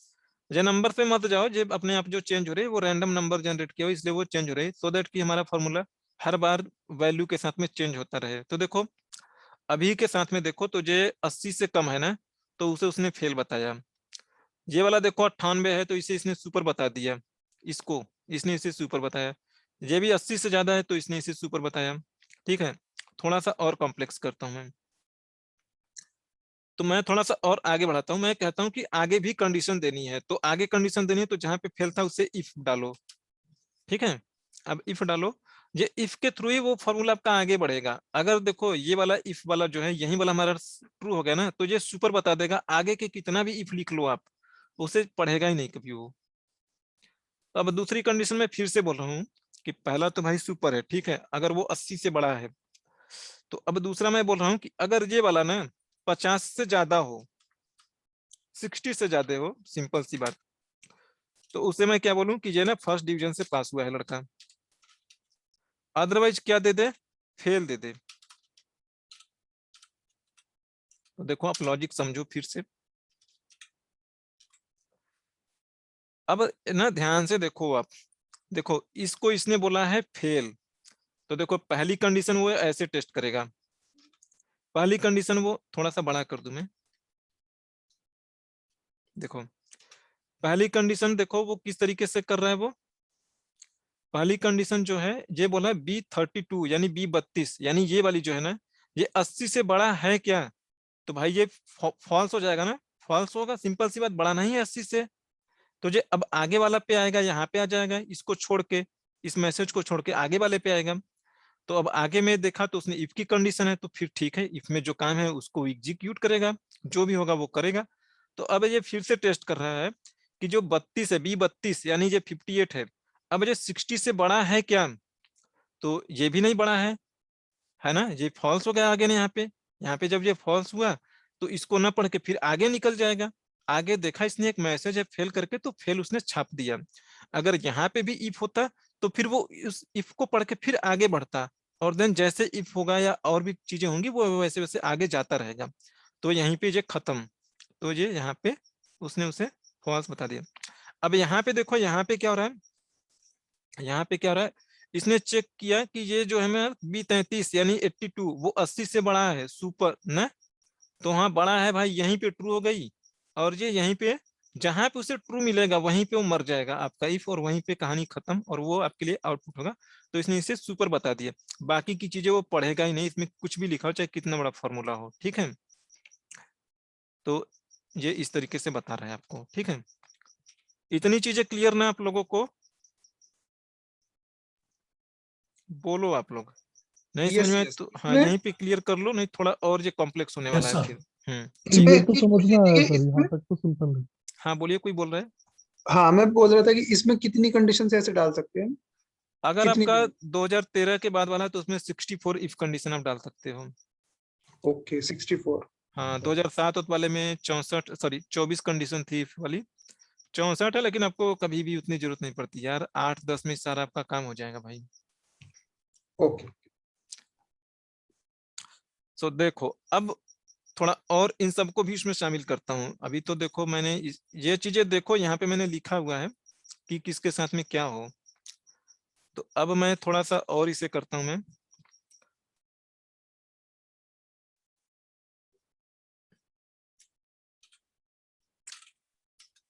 ये नंबर पे मत जाओ, ये अपने आप जो चेंज हो रही है वो रैंडम नंबर जनरेट किया हो इसलिए वो चेंज हो रही है, सो दैट कि हमारा फॉर्मूला हर बार वैल्यू के साथ में चेंज होता रहे। तो देखो अभी के साथ में देखो, तो ये 80 से कम है ना, तो उसे उसने फेल बताया। ये वाला देखो 98 है तो इसे इसने सुपर बता दिया, इसको इसने इसे सुपर बताया। ये भी 80 से ज्यादा है तो इसने इसे सुपर बताया, ठीक है। थोड़ा सा और कॉम्प्लेक्स करता हूं मैं, तो मैं थोड़ा सा और आगे बढ़ाता हूं। मैं कहता हूं कि आगे भी कंडीशन देनी है, तो आगे कंडीशन देनी है तो जहां पे फेल था उसे इफ डालो, ठीक है। अब इफ डालो, ये इफ के थ्रू ही वो फॉर्मूला आपका आगे बढ़ेगा। अगर देखो ये वाला इफ वाला जो है यही वाला हमारा ट्रू हो गया ना, तो ये सुपर बता देगा, आगे के कितना भी इफ लिख लो आप उसे पढ़ेगा ही नहीं कभी वो। तो अब दूसरी कंडीशन में फिर से बोल रहा हूँ कि पहला तो भाई सुपर है, ठीक है, अगर वो 80 से बड़ा है। तो अब दूसरा मैं बोल रहा हूँ कि अगर ये वाला ना 50 से ज्यादा हो, 60 से ज्यादा हो, सिंपल सी बात, तो उसे मैं क्या बोलूं कि ये ना फर्स्ट डिवीजन से पास हुआ है लड़का। अदरवाइज क्या दे दे, फेल दे दे। तो देखो आप लॉजिक समझो फिर से। अब ना ध्यान से देखो आप, देखो इसको इसने बोला है फेल, तो देखो पहली कंडीशन वो ऐसे टेस्ट करेगा। पहली कंडीशन वो थोड़ा सा बड़ा कर दूं मैं, देखो पहली कंडीशन देखो वो किस तरीके से कर रहा है वो। पहली कंडीशन जो है ये बोला B32 यानी B32, यानी ये वाली जो है ना, ये 80 से बड़ा है क्या, तो भाई ये फॉल्स हो जाएगा ना, फॉल्स होगा, सिंपल सी बात, बड़ा नहीं है 80 से। तो ये अब आगे वाला पे आएगा, यहाँ पे आ जाएगा, इसको छोड़ के, इस मैसेज को छोड़ के आगे वाले पे आएगा। तो अब आगे में देखा तो उसने इफ की कंडीशन है, तो फिर ठीक है, इफ में जो काम है उसको एग्जीक्यूट करेगा, जो भी होगा वो करेगा। तो अब ये फिर से टेस्ट कर रहा है कि जो 32 है, B32 यानी ये 58 है, अब ये 60 से बड़ा है क्या, तो ये भी नहीं बड़ा है ना, ये फॉल्स हो गया आगे ना। यहाँ पे जब ये फॉल्स हुआ तो इसको ना पढ़ के फिर आगे निकल जाएगा। आगे देखा इसने एक मैसेज है फेल करके, तो फेल उसने छाप दिया। अगर यहाँ पे भी इफ होता तो फिर वो उस इफ को पढ़ के फिर आगे बढ़ता, और देन जैसे इफ होगा या और भी चीजें होंगी वो वैसे वैसे आगे जाता रहेगा। तो यहीं पे ये खत्म, तो ये यहाँ पे उसने उसे फॉल्स बता दिया। अब यहाँ पे देखो, यहाँ पे क्या हो रहा है, यहाँ पे क्या हो रहा है, इसने चेक किया कि ये जो है मेरा B33 यानी 82 वो 80 से बड़ा है, सुपर ना, तो हाँ बड़ा है भाई, यहीं पे ट्रू हो गई। और ये यहीं पे जहां पे उसे ट्रू मिलेगा वहीं पे वो मर जाएगा आपका इफ, और वहीं पे कहानी खत्म, और वो आपके लिए आउटपुट होगा। तो इसने इसे सुपर बता दिया, बाकी की चीजें वो पढ़ेगा ही नहीं, इसमें कुछ भी लिखा हो चाहे कितना बड़ा फॉर्मूला हो, ठीक है। तो ये इस तरीके से बता रहा है आपको, ठीक है। इतनी चीजें क्लियर ना आप लोगों को? बोलो आप लोग, नहीं समझ यस में आए यस तो हाँ इसमें यहीं पे क्लियर कर लो, नहीं थोड़ा और ये कॉम्प्लेक्स होने यस वाला है सर। फिर। इसमें ये तो एक समझ में क्वेश्चन आया ये सर, यहाँ इसमें तक तो सिंपल है। हाँ बोलिए, कोई बोल रहा है? हाँ मैं बोल रहा था कि इसमें कितनी कंडीशन ऐसे डाल सकते हैं, अगर कितनी आपका वैल्यू? 2013 के बाद वाला है तो उसमें 64 इफ कंडीशन आप डाल सकते हो। ओके 64। हाँ 2007 वाले में 64 सॉरी 24 कंडीशन थी if वाली, 64 है, लेकिन आपको कभी भी उतनी जरूरत नहीं पड़ती यार, 8-10 में सारा आपका काम हो जाएगा भाई। ओके सो देखो अब थोड़ा और इन सबको भी इसमें शामिल करता हूँ। अभी तो देखो मैंने ये चीजें देखो यहाँ पे मैंने लिखा हुआ है कि किसके साथ में क्या हो, तो अब मैं थोड़ा सा और इसे करता हूँ मैं।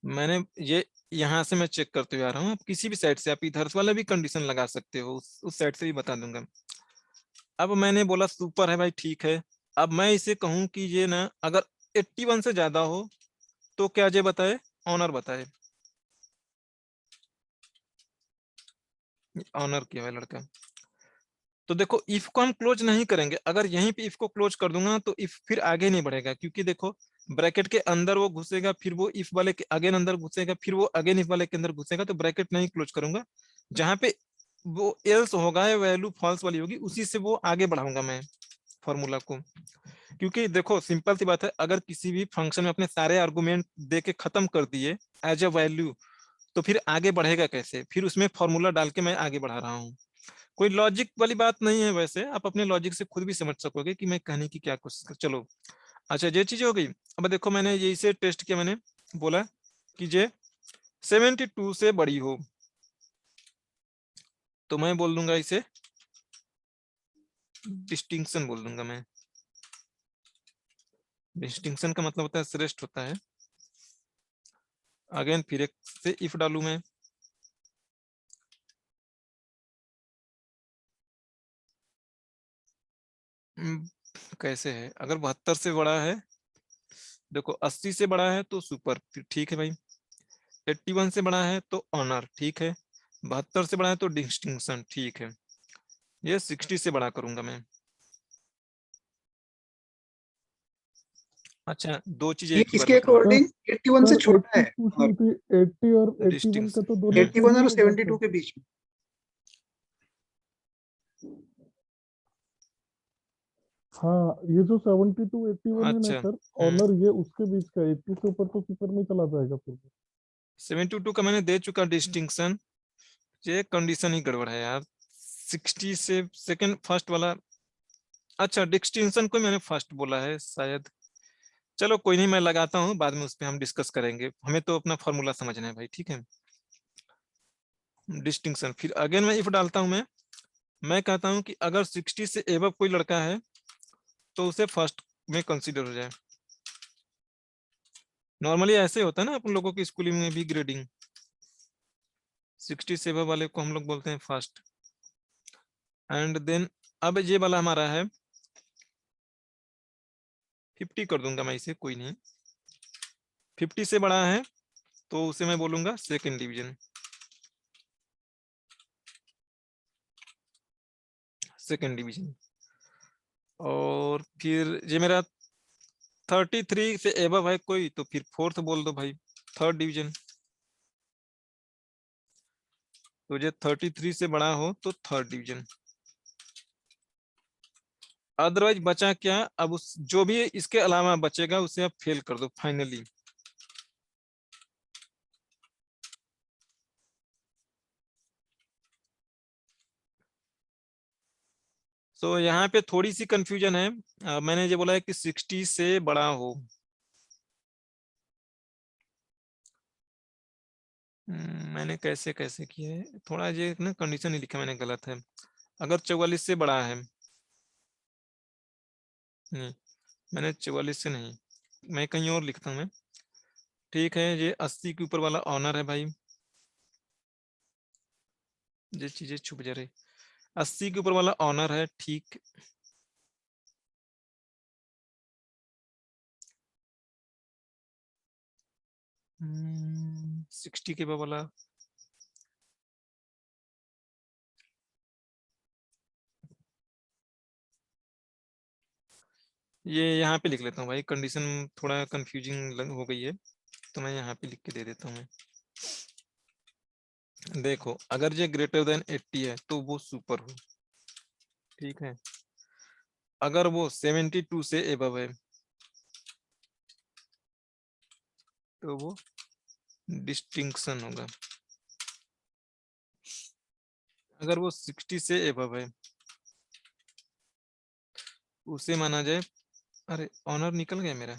मैंने ये यहाँ से मैं चेक करते हुए आ रहा हूँ, आप किसी भी साइड से आप इधर वाला भी कंडीशन लगा सकते हो, उस साइड से भी बता दूंगा। अब मैंने बोला सुपर है भाई, ठीक है। अब मैं इसे कहूं कि ये ना अगर 81 से ज्यादा हो तो क्या ये बताए, ऑनर बताए, ऑनर किया है लड़का। तो देखो इफ को हम क्लोज नहीं करेंगे, अगर यहीं पे इफ को क्लोज कर दूंगा तो इफ फिर आगे नहीं बढ़ेगा, क्योंकि देखो ब्रैकेट के अंदर वो घुसेगा, फिर वो इफ वाले के अगेन अंदर घुसेगा, फिर वो अगेन इफ वाले के अंदर घुसेगा, तो ब्रैकेट नहीं क्लोज करूंगा। जहां पे वो एल्स होगा या वैल्यू फॉल्स वाली होगी उसी से वो आगे बढ़ाऊंगा मैं फॉर्मूला को। क्योंकि देखो सिंपल सी बात है, अगर किसी भी फंक्शन में अपने सारे आर्गुमेंट दे के खत्म कर दिए एज अ वैल्यू, तो फिर आगे बढ़ेगा कैसे? फिर उसमें फॉर्मूला डाल के मैं आगे बढ़ा रहा हूँ। कोई लॉजिक वाली बात नहीं है, वैसे आप अपने लॉजिक से खुद भी समझ सकोगे कि मैं कहने की क्या कोशिश कर। चलो अच्छा ये चीज हो गई। अब देखो मैंने ये इसे टेस्ट किया, मैंने बोला कि ये 72 से बड़ी हो, तो मैं बोल दूंगा इसे डिस्टिंक्शन बोल दूंगा मैं। डिस्टिंक्शन का मतलब होता है श्रेष्ठ होता है। अगेन फिर एक से इफ डालू मैं, कैसे है, अगर 72 से बड़ा है, देखो 80 से बड़ा है तो सुपर, ठीक है भाई। 81 से बड़ा है तो ऑनर, ठीक है। 72 से बड़ा है तो डिस्टिंक्शन, ठीक है। ये 60 से बड़ा करूंगा मैं। अच्छा दो चीजें ये एक ही बार इसके लिख रहा हूँ। अकॉर्डिंग 81 से सर एक छोटा चीज है, पूछनी थी, 80 और 81 का डिस्टिंक्शन तो दोनों सेम 81 ही और होगा 72 सर। के बीच में। हाँ ये जो 72 81 है ना अच्छा सर, ऑनर ये उसके बीच का, 80 से ऊपर तो सुपर में चला जाएगा फिर। 72 का मैंने दे चुका डिस्टिंक्शन। ये कंडीशन ही गड़बड़ है यार, 60 से सेकंड फर्स्ट वाला। अच्छा डिस्टिंक्शन को मैंने फर्स्ट बोला है शायद। चलो कोई नहीं, मैं लगाता हूँ, बाद में उस पर हम डिस्कस करेंगे, हमें तो अपना फॉर्मूला समझना है भाई, ठीक है। डिस्टिंक्शन फिर अगेन मैं इफ डालता हूँ मैं कहता हूँ कि अगर 60 से एबव कोई लड़का है तो उसे फर्स्ट में कंसीडर हो जाए। नॉर्मली ऐसे होता है ना अपन लोगों की स्कूलिंग में भी ग्रेडिंग, 60 से एबव वाले को हम लोग बोलते हैं फर्स्ट। एंड देन अब ये वाला हमारा है 50 कर दूंगा मैं इसे, कोई नहीं। 50 से बड़ा है तो उसे मैं बोलूंगा सेकंड डिवीजन, सेकंड डिवीजन। और फिर ये मेरा 33 से एबव है कोई तो फिर फोर्थ बोल दो भाई, थर्ड डिवीजन। तो ये 33 से बड़ा हो तो थर्ड डिवीजन। अदरवाइज बचा क्या, अब उस जो भी इसके अलावा बचेगा उसे आप फेल कर दो फाइनली। तो यहाँ पे थोड़ी सी कंफ्यूजन है। मैंने ये बोला है कि 60 से बड़ा हो। मैंने कैसे कैसे किया है, थोड़ा ये ना कंडीशन ही लिखा मैंने, गलत है। अगर 44 से बड़ा है, नहीं मैंने 44 से नहीं, मैं कहीं और लिखता हूँ मैं। ठीक है ये 80 के ऊपर वाला ऑनर है भाई, ये चीजें छुप जा रही। 80 के ऊपर वाला ऑनर है, ठीक। 60 के वाला ये यहाँ पे लिख लेता हूँ भाई, कंडीशन थोड़ा कंफ्यूजिंग हो गई है तो मैं यहाँ पे लिख के दे देता हूँ मैं। देखो अगर ये ग्रेटर देन 80 है तो वो सुपर हो, ठीक है। अगर वो 72 से एबव है तो वो डिस्टिंक्शन होगा। अगर वो 60 से एबव है उसे माना जाए, अरे ऑनर निकल गया मेरा,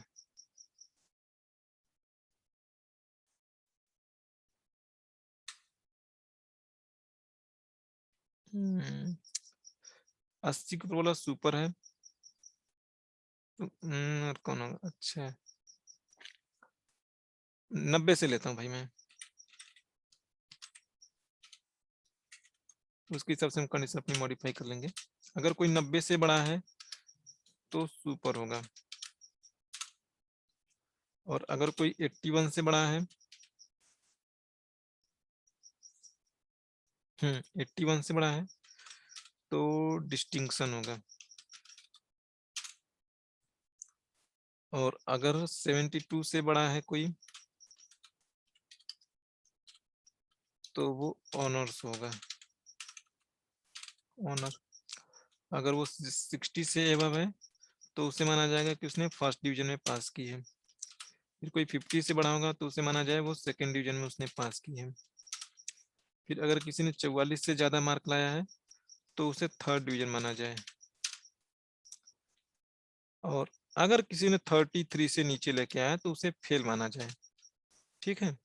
हम्म, 80 के ऊपर वाला सुपर है तो और कौन होगा, अच्छा 90 से लेता हूँ भाई मैं, उसके हिसाब से हम कंडीशन अपनी मॉडिफाई कर लेंगे। अगर कोई 90 से बड़ा है तो सुपर होगा, और अगर कोई 81 से बड़ा है 81 से बड़ा है तो डिस्टिंक्शन होगा, और अगर 72 से बड़ा है कोई तो वो ऑनर्स होगा, ऑनर। अगर वो 60 से एबव है तो उसे माना जाएगा कि उसने फर्स्ट डिवीजन में पास की है। फिर कोई 50 से बड़ा होगा तो उसे माना जाए वो सेकंड डिवीजन में उसने पास की है। फिर अगर किसी ने 44 से ज्यादा मार्क लाया है तो उसे थर्ड डिवीजन माना जाए, और अगर किसी ने 33 से नीचे लेके आया तो उसे फेल माना जाए, ठीक है।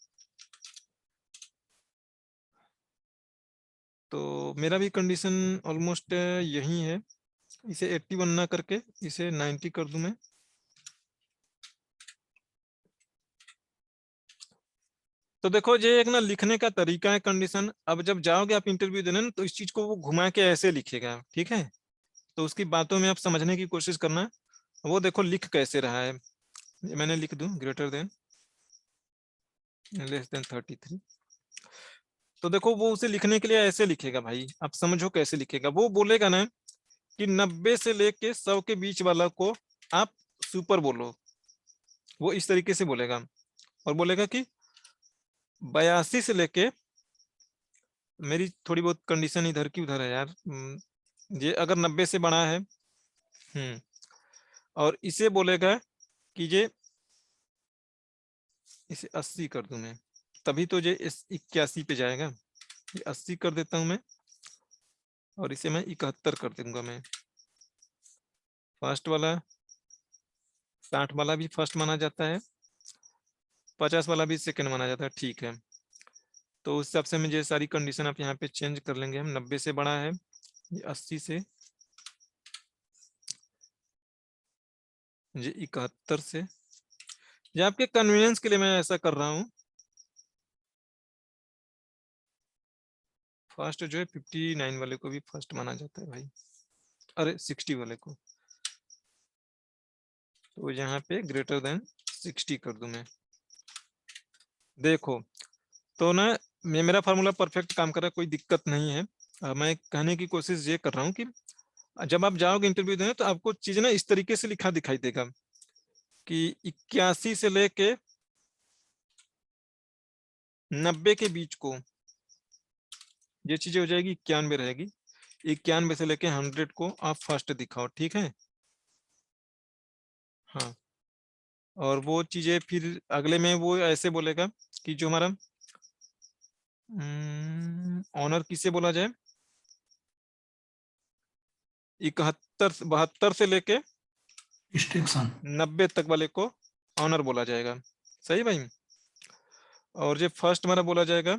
तो मेरा भी कंडीशन ऑलमोस्ट यही है, इसे 81 ना करके इसे 90 कर दूं मैं। तो देखो ये एक ना लिखने का तरीका है कंडीशन। अब जब जाओगे आप इंटरव्यू देने ना तो इस चीज को वो घुमा के ऐसे लिखेगा, ठीक है। तो उसकी बातों में आप समझने की कोशिश करना। वो देखो लिख कैसे रहा है, मैंने लिख दूं ग्रेटर देन लेस देन 33। तो देखो वो उसे लिखने के लिए ऐसे लिखेगा भाई, आप समझो कैसे लिखेगा। वो बोलेगा ना कि 90 से लेके 100 के बीच वाला को आप सुपर बोलो, वो इस तरीके से बोलेगा। और बोलेगा कि 82 से लेके, मेरी थोड़ी बहुत कंडीशन इधर की उधर है यार, ये अगर 90 से बड़ा है और इसे बोलेगा कि ये इसे 80 कर दूं मैं, तभी तो ये 81 पे जाएगा। ये 80 कर देता हूं मैं और इसे मैं 71 कर दूंगा मैं। फर्स्ट वाला 60 वाला भी फर्स्ट माना जाता है, 50 वाला भी सेकंड माना जाता है, ठीक है। तो उस हिसाब से मुझे सारी कंडीशन आप यहाँ पे चेंज कर लेंगे हम। 90 से बड़ा है, ये 80 से, ये 71 से। ये आपके कन्वीनियंस के लिए मैं ऐसा कर रहा हूँ। फर्स्ट जो है 59 वाले को भी फर्स्ट माना जाता है भाई, अरे 60 वाले को। तो यहाँ पे ग्रेटर देन 60 कर दूं मैं। देखो तो ना मेरा फार्मूला परफेक्ट काम कर रहा है, कोई दिक्कत नहीं है। मैं कहने की कोशिश ये कर रहा हूँ कि जब आप जाओगे इंटरव्यू देने तो आपको चीज ना इस तरीके से लिखा दिखाई देगा कि 81 से लेके 90 के बीच को ये चीजें हो जाएगी, 91 रहेगी। 91 से लेके 100 को आप फर्स्ट दिखाओ, ठीक है। हाँ, और वो चीजें फिर अगले में वो ऐसे बोलेगा कि जो हमारा ऑनर किसे बोला जाए, 72 से लेके डिस्टिंक्शन 90 तक वाले को ऑनर बोला जाएगा, सही भाई। और जो फर्स्ट हमारा बोला जाएगा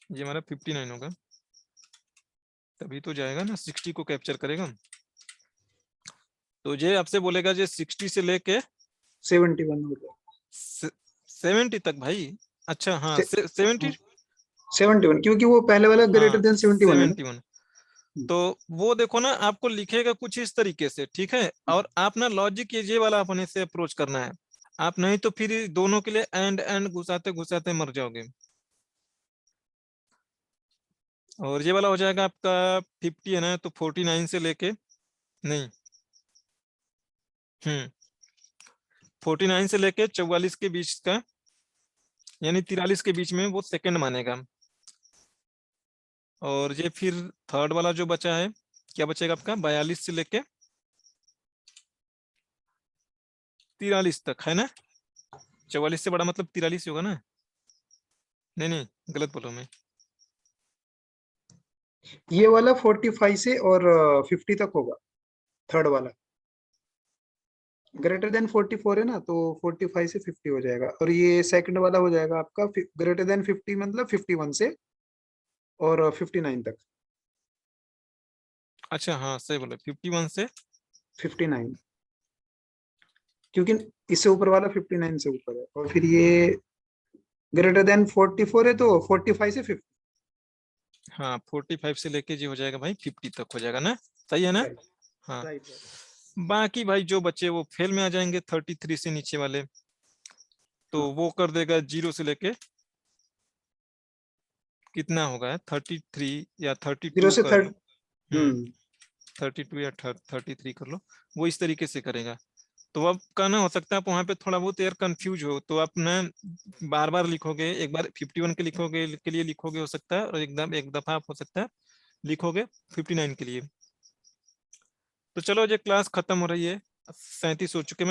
ये हमारा 59 होगा, तभी तो जाएगा ना, 60 को कैप्चर करेगा। तो ये आपसे बोलेगा जो 60 से लेके 71 हो गया। 70 तक भाई। अच्छा हाँ, 70 71 क्योंकि वो पहले वाला ग्रेटर देन 71 है ना। 71। तो वो देखो ना, आपको लिखेगा कुछ इस तरीके से, ठीक है, और आप ना लॉजिक ये वाला अपने से अप्रोच करना है। आप नहीं तो फिर दोनों के लिए एंड घुसाते घुसाते मर जाओगे। और ये वाला हो जाएगा आपका 50 है ना, तो 49 से लेके नहीं 49 से लेके 44 के बीच का, यानी 43 के बीच में वो सेकंड मानेगा। और ये फिर थर्ड वाला जो बचा है, क्या बचेगा आपका 42 से लेके 43 तक, है ना। 44 से बड़ा मतलब 43 होगा ना। नहीं नहीं, गलत बोलो मैं। ये वाला 45 से और 50 तक होगा, थर्ड वाला। ग्रेटर देन 44 है ना, तो 45 से 50 हो जाएगा। और ये सेकंड वाला हो जाएगा आपका ग्रेटर देन 50 मतलब 51 से और 59 तक। अच्छा हाँ सही बोले, 51 से 59, क्योंकि इससे ऊपर वाला 59 से ऊपर है। और फिर ये ग्रेटर देन 44 है तो 45 से 50। हाँ 45 से लेके जी हो जाएगा भाई 50 तक हो जाएगा ना, सही है ना। राइट हाँ राइट। बाकी भाई जो बच्चे वो फेल में आ जाएंगे 33 से नीचे वाले, तो वो कर देगा 0 से लेके कितना होगा 33 या 0 32 से कर 30। लो। 32 या 33 कर लो, वो इस तरीके से करेगा। तो अब का ना हो सकता है आप वहां पे थोड़ा बहुत यार कंफ्यूज हो, तो आप ना बार बार लिखोगे, एक बार 51 के लिखोगे के लिए लिखोगे हो सकता है, और एकदम एक दफा आप हो सकता है लिखोगे 59 के लिए। तो चलो ये क्लास खत्म हो रही है, 37 हो चुके हैं।